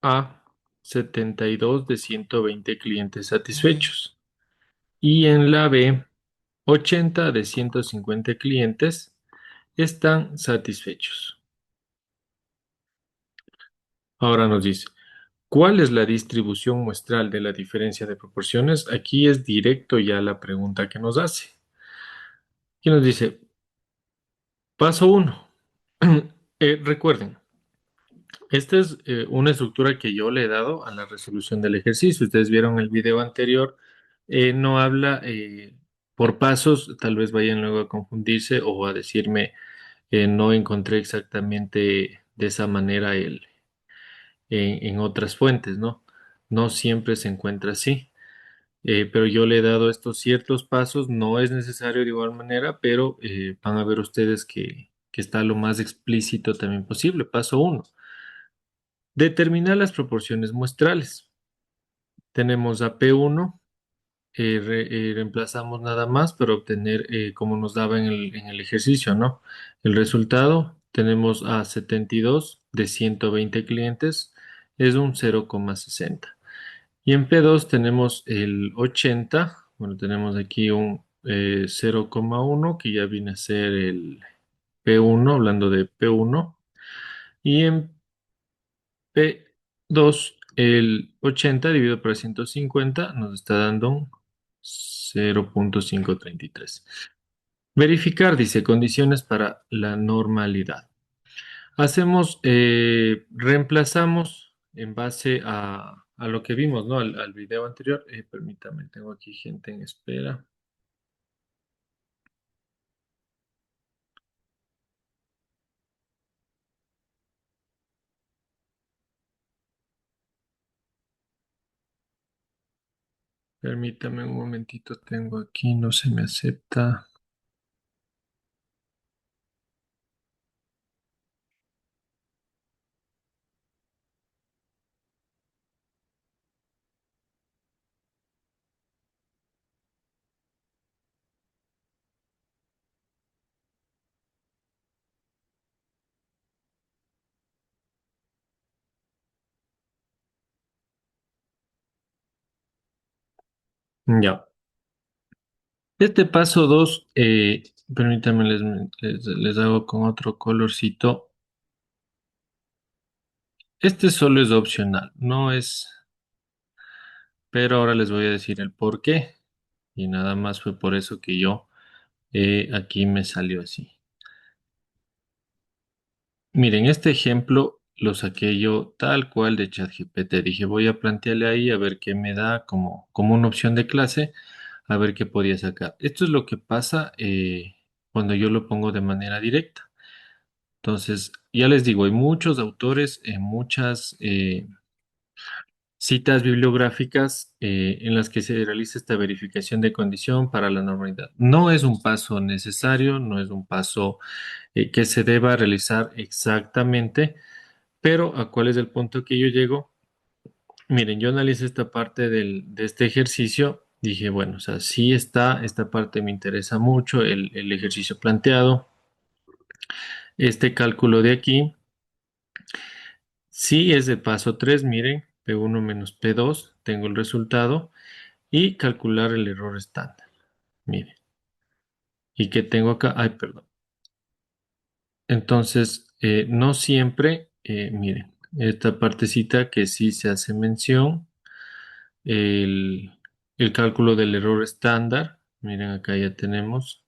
A, 72 de 120 clientes satisfechos. Y en la B, 80 de 150 clientes están satisfechos. Ahora nos dice, ¿cuál es la distribución muestral de la diferencia de proporciones? Aquí es directo ya la pregunta que nos hace. Aquí nos dice, paso 1. Recuerden, esta es una estructura que yo le he dado a la resolución del ejercicio. Ustedes vieron el video anterior, no habla por pasos, tal vez vayan luego a confundirse o a decirme, no encontré exactamente de esa manera en otras fuentes, ¿no? No siempre se encuentra así. Pero yo le he dado estos ciertos pasos, no es necesario de igual manera, pero van a ver ustedes que está lo más explícito también posible. Paso 1. Determinar las proporciones muestrales. Tenemos a P1, reemplazamos nada más para obtener como nos daba en el ejercicio, ¿no? El resultado, tenemos a 72 de 120 clientes, es un 0,60. Y en P2 tenemos el 80, Bueno, tenemos aquí un 0,1 que ya viene a ser el P1, hablando de P1. Y en P2, el 80 dividido por 150 nos está dando un 0,533. Verificar, dice, condiciones para la normalidad. Hacemos, reemplazamos en base a lo que vimos, ¿no? Al video anterior. Permítame, tengo aquí gente en espera. Permítame un momentito, tengo aquí, no se me acepta. Ya. Este paso 2, permítanme, les hago con otro colorcito. Este solo es opcional, no es, pero ahora les voy a decir el por qué. Y nada más fue por eso que yo aquí me salió así. Miren, este ejemplo lo saqué yo tal cual de ChatGPT. Dije, voy a plantearle ahí a ver qué me da como una opción de clase, a ver qué podía sacar. Esto es lo que pasa cuando yo lo pongo de manera directa. Entonces, ya les digo, hay muchos autores, muchas citas bibliográficas en las que se realiza esta verificación de condición para la normalidad. No es un paso necesario, no es un paso que se deba realizar exactamente, pero ¿a cuál es el punto que yo llego? Miren, yo analicé esta parte de este ejercicio, dije, bueno, o sea, sí está, esta parte me interesa mucho, el ejercicio planteado, este cálculo de aquí. Sí, es de paso 3. Miren, P1 menos P2, tengo el resultado y calcular el error estándar. Miren, ¿y qué tengo acá? Ay, perdón. Entonces, no siempre, miren, esta partecita que sí se hace mención, el, el cálculo del error estándar, miren, acá ya tenemos,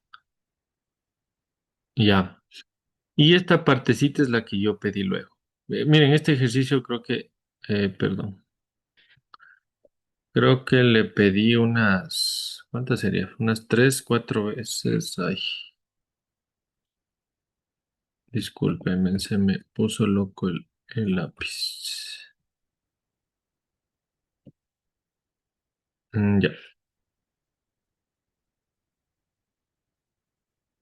ya. Y esta partecita es la que yo pedí luego. Miren, este ejercicio creo que, perdón. Creo que le pedí unas, ¿cuántas sería? Unas 3, 4 veces. Ay, discúlpenme, se me puso loco el lápiz. Ya.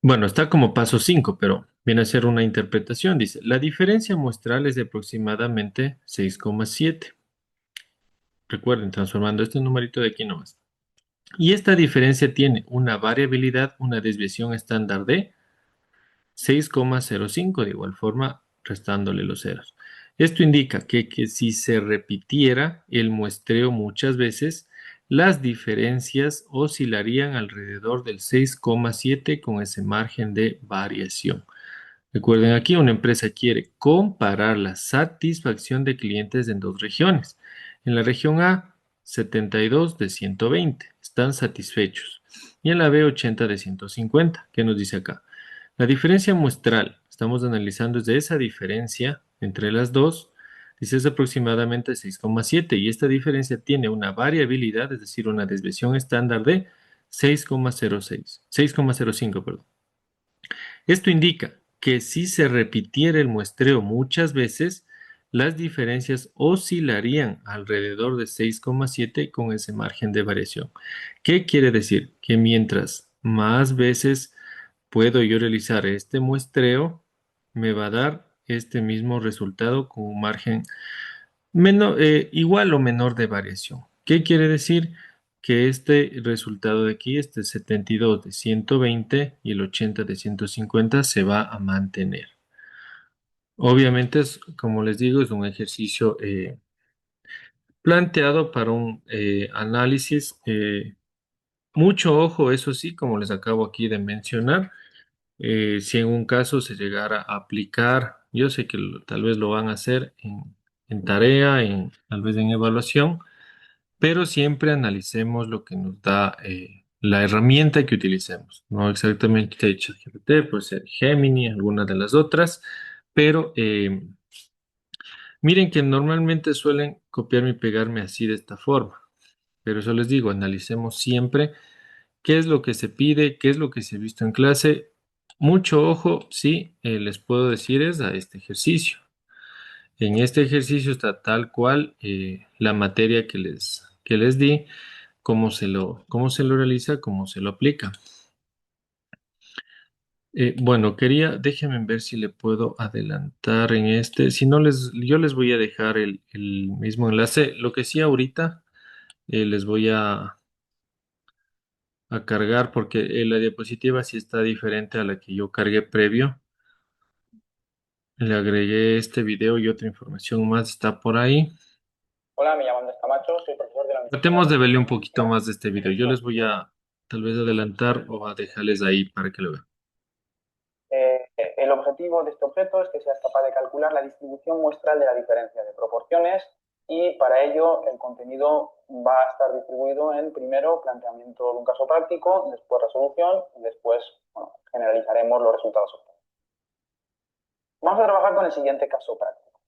Bueno, está como paso 5, pero viene a ser una interpretación. Dice, la diferencia muestral es de aproximadamente 6,7. Recuerden, transformando este numerito de aquí nomás. Y esta diferencia tiene una variabilidad, una desviación estándar de 6,05, de igual forma restándole los ceros. Esto indica que si se repitiera el muestreo muchas veces, las diferencias oscilarían alrededor del 6,7 con ese margen de variación. Recuerden aquí, una empresa quiere comparar la satisfacción de clientes en dos regiones. En la región A, 72 de 120 están satisfechos. Y en la B, 80 de 150. ¿Qué nos dice acá? La diferencia muestral, estamos analizando desde esa diferencia entre las dos, dice es aproximadamente 6,7 y esta diferencia tiene una variabilidad, es decir, una desviación estándar de 6,06, 6,05, perdón. Esto indica que si se repitiera el muestreo muchas veces, las diferencias oscilarían alrededor de 6,7 con ese margen de variación. ¿Qué quiere decir? Que mientras más veces puedo yo realizar este muestreo, me va a dar este mismo resultado con un margen igual o menor de variación. ¿Qué quiere decir? Que este resultado de aquí, este 72 de 120 y el 80 de 150 se va a mantener. Obviamente, como les digo, es un ejercicio planteado para un análisis. Mucho ojo, eso sí, como les acabo aquí de mencionar, si en un caso se llegara a aplicar, yo sé que tal vez lo van a hacer en tarea, tal vez en evaluación, pero siempre analicemos lo que nos da la herramienta que utilicemos. No exactamente ChatGPT, puede ser Gemini, alguna de las otras, pero miren que normalmente suelen copiarme y pegarme así de esta forma, pero eso les digo, analicemos siempre qué es lo que se pide, qué es lo que se ha visto en clase. Mucho ojo, sí, les puedo decir es a este ejercicio. En este ejercicio está tal cual la materia que les di, cómo se lo realiza, cómo se lo aplica. Bueno, déjenme ver si le puedo adelantar en este. Si no, yo les voy a dejar el mismo enlace. Lo que sí ahorita les voy a cargar porque la diapositiva sí está diferente a la que yo cargué previo. Le agregué este video y otra información más está por ahí. Hola, me llamo Andrés Camacho, soy profesor de la Tratemos Universidad de de verle un Barcelona. poquito más de este video. Yo les voy a tal vez adelantar o a dejarles ahí para que lo vean. El objetivo de este objeto es que seas capaz de calcular la distribución muestral de la diferencia de proporciones y para ello el contenido va a estar distribuido en primero planteamiento de un caso práctico, después resolución y después generalizaremos los resultados obtenidos. Vamos a trabajar con el siguiente caso práctico.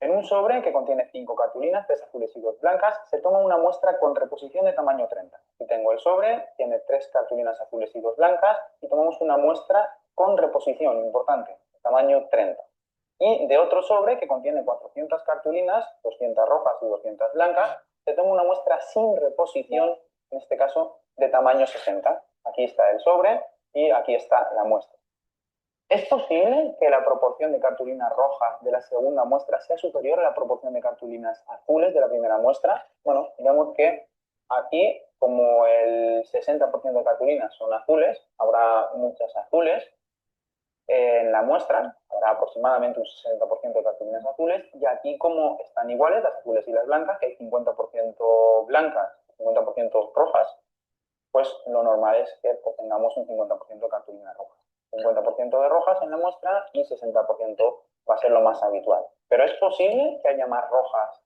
En un sobre que contiene 5 cartulinas, 3 azules y 2 blancas, se toma una muestra con reposición de tamaño 30. Aquí tengo el sobre, tiene 3 cartulinas azules y 2 blancas, y tomamos una muestra con reposición, importante, de tamaño 30. Y de otro sobre que contiene 400 cartulinas, 200 rojas y 200 blancas, se toma una muestra sin reposición, en este caso de tamaño 60. Aquí está el sobre y aquí está la muestra. ¿Es posible que la proporción de cartulinas rojas de la segunda muestra sea superior a la proporción de cartulinas azules de la primera muestra? Bueno, vemos que aquí, como el 60% de cartulinas son azules, habrá muchas azules en la muestra, habrá aproximadamente un 60% de cartulinas azules, y aquí como están iguales las azules y las blancas, que hay 50% blancas, 50% rojas, pues lo normal es que tengamos un 50% de cartulinas rojas. 50% de rojas en la muestra y 60% va a ser lo más habitual. Pero ¿es posible que haya más rojas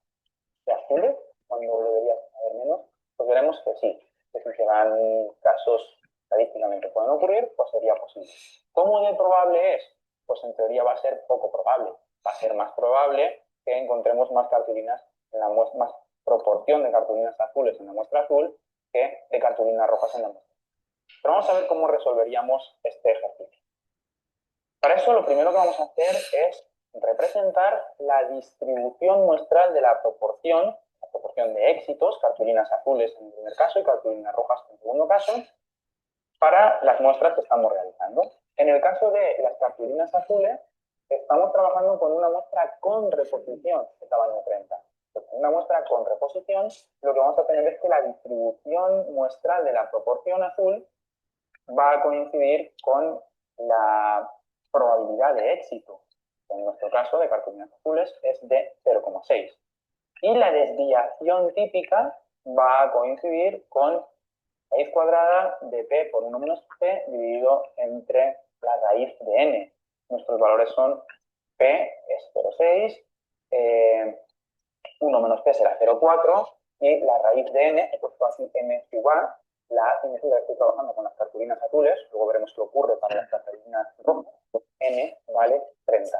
que azules cuando debería haber menos? Pues veremos que sí, que si se dan casos estadísticamente pueden ocurrir, pues sería posible. ¿Cómo de probable es? Pues en teoría va a ser poco probable. Va a ser más probable que encontremos más cartulinas en la muestra, más proporción de cartulinas azules en la muestra azul que de cartulinas rojas en la muestra. Pero vamos a ver cómo resolveríamos este ejercicio. Para eso lo primero que vamos a hacer es representar la distribución muestral de la proporción de éxitos, cartulinas azules en el primer caso y cartulinas rojas en el segundo caso, para las muestras que estamos realizando. En el caso de las cartulinas azules, estamos trabajando con una muestra con reposición de tamaño 30. Una muestra con reposición, lo que vamos a tener es que la distribución muestral de la proporción azul va a coincidir con la probabilidad de éxito. En nuestro caso, de cartulinas azules, es de 0,6. Y la desviación típica va a coincidir con raíz cuadrada de p por 1 menos p dividido entre la raíz de n. Nuestros valores son p es 0,6, 1 menos p será 0,4 y la raíz de n, he puesto así n es igual, la A significa que estoy trabajando con las cartulinas azules, luego veremos qué ocurre para las cartulinas rojas, n vale 30.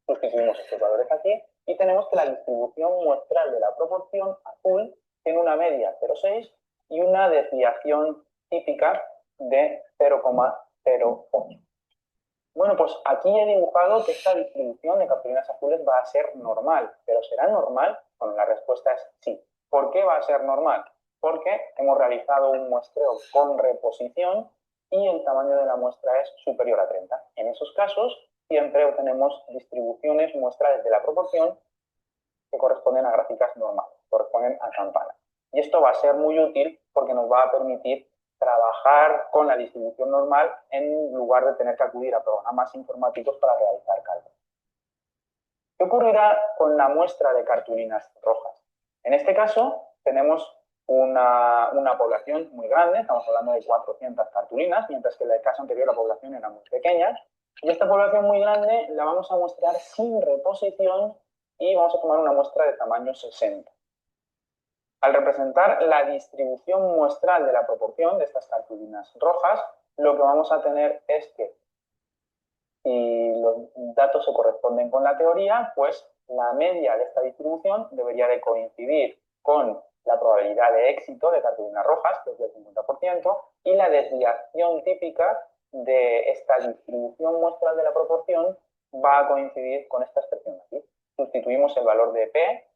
Sustituimos estos valores aquí y tenemos que la distribución muestral de la proporción azul tiene una media 0,6 y una desviación típica de 0,08. Bueno, pues aquí he dibujado que esta distribución de cartulinas azules va a ser normal, pero ¿será normal? Bueno, la respuesta es sí. ¿Por qué va a ser normal? Porque hemos realizado un muestreo con reposición y el tamaño de la muestra es superior a 30. En esos casos, siempre obtenemos distribuciones muestrales de la proporción que corresponden a gráficas normales, corresponden a campanas. Y esto va a ser muy útil porque nos va a permitir trabajar con la distribución normal en lugar de tener que acudir a programas informáticos para realizar cálculos. ¿Qué ocurrirá con la muestra de cartulinas rojas? En este caso, tenemos una población muy grande, estamos hablando de 400 cartulinas, mientras que en el caso anterior la población era muy pequeña. Y esta población muy grande la vamos a mostrar sin reposición y vamos a tomar una muestra de tamaño 60. Al representar la distribución muestral de la proporción de estas cartulinas rojas, lo que vamos a tener es que si los datos se corresponden con la teoría, pues la media de esta distribución debería de coincidir con la probabilidad de éxito de cartulinas rojas, que es del 50%, y la desviación típica de esta distribución muestral de la proporción va a coincidir con esta expresión aquí. Sustituimos el valor de P,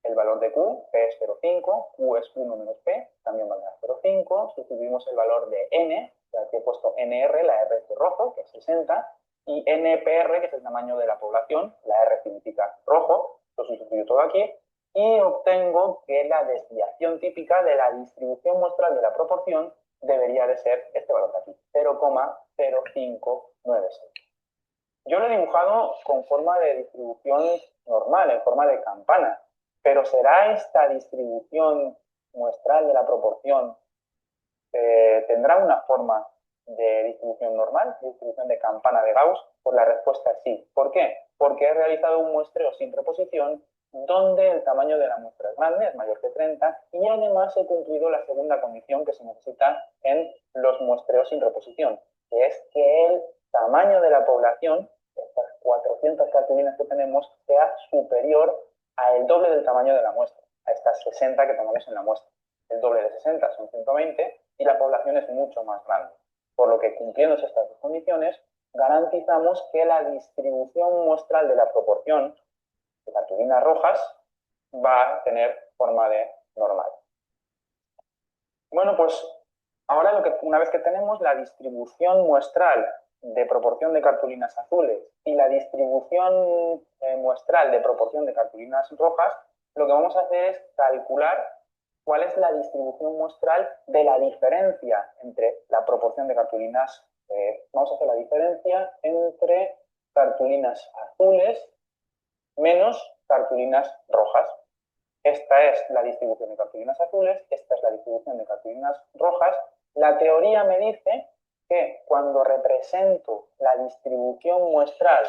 el valor de Q, P es 0,5, Q es 1 menos P, también valdrá 0,5, sustituimos el valor de N, que aquí he puesto NR, la R es de rojo, que es 60, y NPR, que es el tamaño de la población, la R significa rojo, lo sustituyo todo aquí, y obtengo que la desviación típica de la distribución muestral de la proporción debería de ser este valor de aquí, 0,0596. Yo lo he dibujado con forma de distribución normal, en forma de campana, pero ¿será esta distribución muestral de la proporción, tendrá una forma de distribución normal, de distribución de campana de Gauss? Pues la respuesta es sí. ¿Por qué? Porque he realizado un muestreo sin reposición donde el tamaño de la muestra es grande, es mayor que 30, y además he cumplido la segunda condición que se necesita en los muestreos sin reposición, que es que el tamaño de la población, estas 400 cartulinas que tenemos, sea superior al doble del tamaño de la muestra, a estas 60 que tenemos en la muestra. El doble de 60 son 120 y la población es mucho más grande. Por lo que, cumpliéndose estas dos condiciones, garantizamos que la distribución muestral de la proporción de cartulinas rojas va a tener forma de normal. Bueno, pues ahora una vez que tenemos la distribución muestral de proporción de cartulinas azules y la distribución muestral de proporción de cartulinas rojas, lo que vamos a hacer es calcular cuál es la distribución muestral de la diferencia entre la proporción de cartulinas. Vamos a hacer la diferencia entre cartulinas azules menos cartulinas rojas. Esta es la distribución de cartulinas azules, esta es la distribución de cartulinas rojas. La teoría me dice que cuando represento la distribución muestral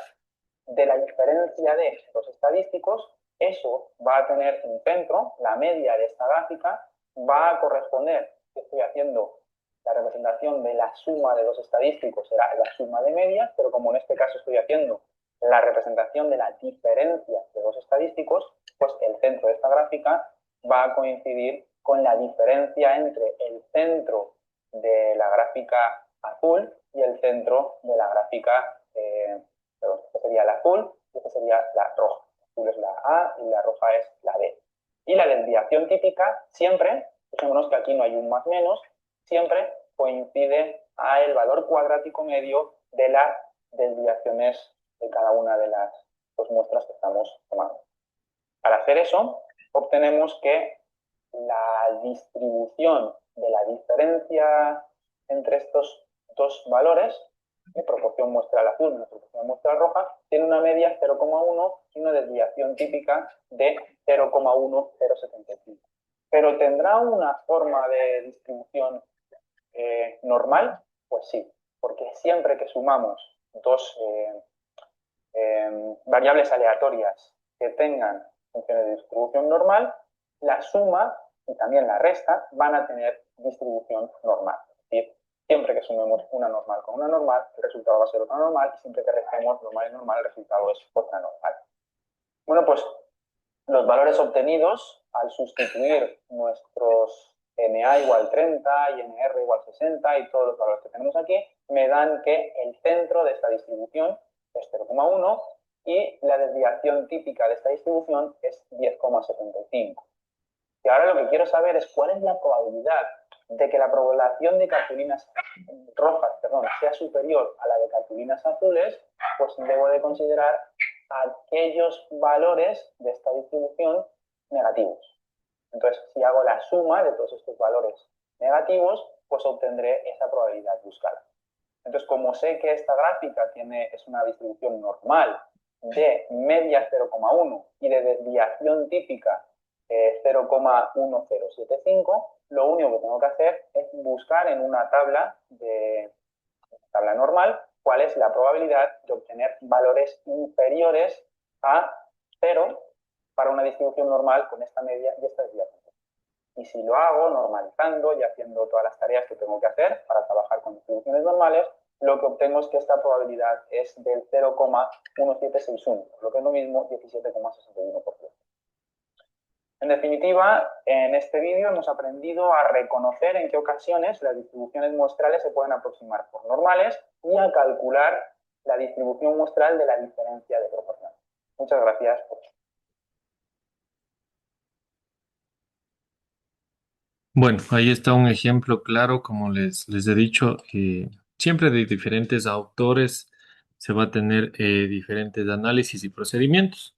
de la diferencia de los estadísticos, eso va a tener un centro, la media de esta gráfica va a corresponder, estoy haciendo la representación de la suma de los estadísticos, será la suma de medias, pero como en este caso estoy haciendo la representación de la diferencia de los estadísticos, pues el centro de esta gráfica va a coincidir con la diferencia entre el centro de la gráfica azul y el centro de la gráfica, perdón, este sería la azul y esta sería la roja. La azul es la A y la roja es la B. Y la desviación típica siempre, fijémonos que aquí no hay un más menos, siempre coincide a el valor cuadrático medio de las desviaciones de cada una de las dos muestras que estamos tomando. Al hacer eso, obtenemos que la distribución de la diferencia entre estos dos valores, de proporción muestral azul menos proporción muestral roja, tiene una media 0,1 y una desviación típica de 0,1075. ¿Pero tendrá una forma de distribución normal? Pues sí, porque siempre que sumamos dos variables aleatorias que tengan funciones de distribución normal, la suma y también la resta van a tener distribución normal. Es decir, siempre que sumemos una normal con una normal, el resultado va a ser otra normal, y siempre que restemos normal y normal, el resultado es otra normal. Bueno, pues los valores obtenidos al sustituir nuestros NA igual 30 y NR igual 60 y todos los valores que tenemos aquí, me dan que el centro de esta distribución es 0,1 y la desviación típica de esta distribución es 10,75. Y ahora lo que quiero saber es cuál es la probabilidad de que la población de cartulinas rojas, sea superior a la de cartulinas azules. Pues debo de considerar aquellos valores de esta distribución negativos. Entonces, si hago la suma de todos estos valores negativos, pues obtendré esa probabilidad buscada. Entonces, como sé que esta gráfica es una distribución normal de media 0,1 y de desviación típica 0,1075, lo único que tengo que hacer es buscar en una tabla normal cuál es la probabilidad de obtener valores inferiores a 0 para una distribución normal con esta media y esta desviación. Y si lo hago normalizando y haciendo todas las tareas que tengo que hacer para trabajar con distribuciones normales, lo que obtengo es que esta probabilidad es del 0,1761, lo que es lo mismo 17,61%. En definitiva, en este vídeo hemos aprendido a reconocer en qué ocasiones las distribuciones muestrales se pueden aproximar por normales y a calcular la distribución muestral de la diferencia de proporciones. Muchas gracias. Bueno, ahí está un ejemplo claro, como les he dicho, siempre de diferentes autores se va a tener diferentes análisis y procedimientos.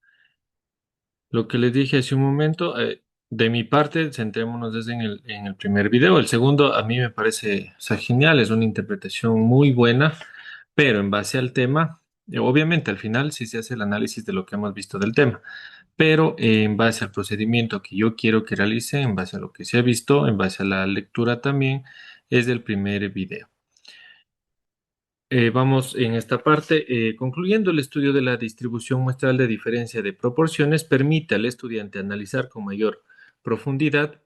Lo que les dije hace un momento, de mi parte, centrémonos desde en el primer video. El segundo a mí me parece, o sea, genial, es una interpretación muy buena, pero en base al tema, obviamente al final sí se hace el análisis de lo que hemos visto del tema, pero en base al procedimiento que yo quiero que realice, en base a lo que se ha visto, en base a la lectura también, es del primer video. Vamos en esta parte. Concluyendo, el estudio de la distribución muestral de diferencia de proporciones permite al estudiante analizar con mayor profundidad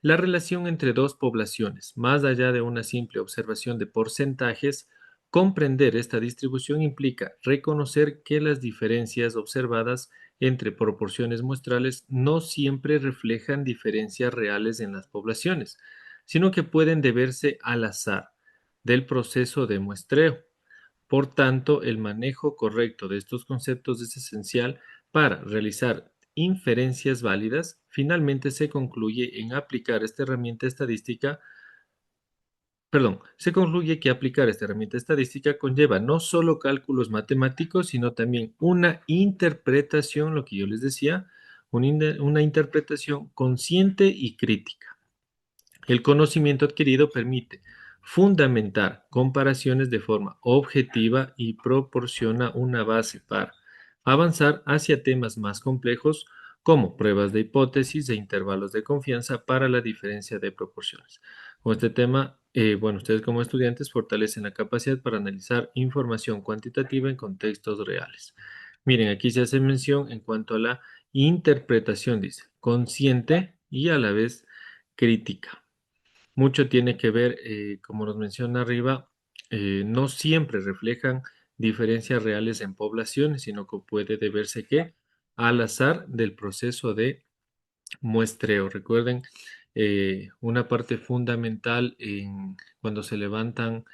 la relación entre dos poblaciones. Más allá de una simple observación de porcentajes, comprender esta distribución implica reconocer que las diferencias observadas entre proporciones muestrales no siempre reflejan diferencias reales en las poblaciones, sino que pueden deberse al azar del proceso de muestreo. Por tanto, el manejo correcto de estos conceptos es esencial para realizar inferencias válidas. Finalmente se concluye en aplicar esta herramienta estadística, se concluye que aplicar esta herramienta estadística conlleva no solo cálculos matemáticos, sino también una interpretación, lo que yo les decía, una interpretación consciente y crítica. El conocimiento adquirido permite fundamentar comparaciones de forma objetiva y proporciona una base para avanzar hacia temas más complejos como pruebas de hipótesis e intervalos de confianza para la diferencia de proporciones. Con este tema, bueno, ustedes como estudiantes fortalecen la capacidad para analizar información cuantitativa en contextos reales. Miren, aquí se hace mención en cuanto a la interpretación, dice, consciente y a la vez crítica. Mucho tiene que ver, como nos menciona arriba, no siempre reflejan diferencias reales en poblaciones, sino que puede deberse que al azar del proceso de muestreo. Recuerden, una parte fundamental cuando se levantan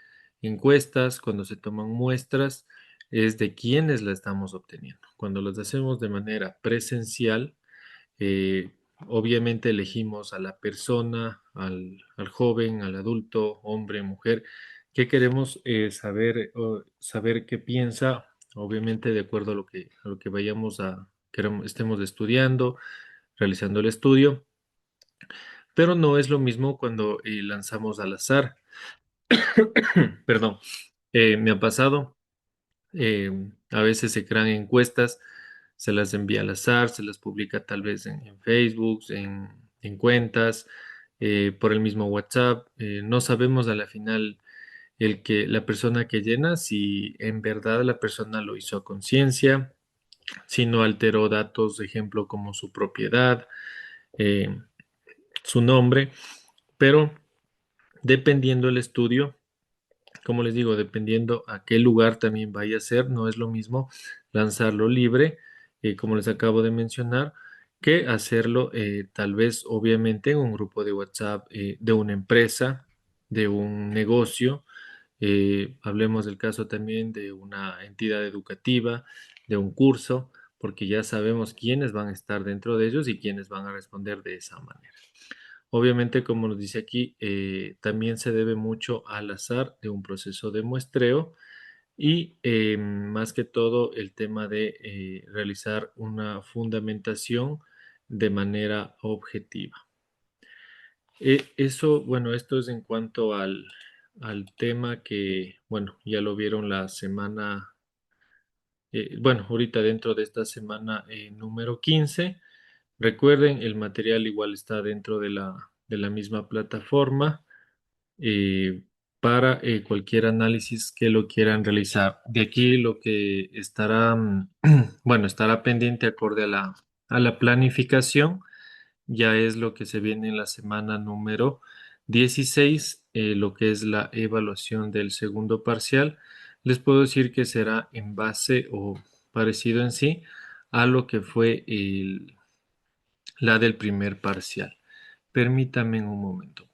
encuestas, cuando se toman muestras, es de quiénes la estamos obteniendo. Cuando las hacemos de manera presencial, eh, obviamente elegimos a la persona, al joven, al adulto, hombre, mujer, que queremos saber qué piensa, obviamente de acuerdo a lo que vayamos estemos estudiando, realizando el estudio, pero no es lo mismo cuando lanzamos al azar. Perdón, me ha pasado. A veces se crean encuestas, se las envía al azar, se las publica tal vez en Facebook, en cuentas, por el mismo WhatsApp. No sabemos a la final la persona que llena, si en verdad la persona lo hizo a conciencia, si no alteró datos, de ejemplo, como su propiedad, eh, su nombre, pero dependiendo el estudio. Como les digo, dependiendo a qué lugar también vaya a ser, no es lo mismo lanzarlo libre, como les acabo de mencionar, que hacerlo tal vez obviamente en un grupo de WhatsApp de una empresa, de un negocio. Hablemos del caso también de una entidad educativa, de un curso, porque ya sabemos quiénes van a estar dentro de ellos y quiénes van a responder de esa manera. Obviamente, como nos dice aquí, también se debe mucho al azar de un proceso de muestreo y más que todo el tema de realizar una fundamentación de manera objetiva. Eso, bueno, esto es en cuanto al tema que, bueno, ya lo vieron la semana, bueno, ahorita dentro de esta semana número 15. Recuerden, el material igual está dentro de la misma plataforma eh, para cualquier análisis que lo quieran realizar. De aquí lo que estará, bueno, estará pendiente acorde a la planificación, ya es lo que se viene en la semana número 16, lo que es la evaluación del segundo parcial. Les puedo decir que será en base o parecido en sí a lo que fue la del primer parcial. Permítame un momento.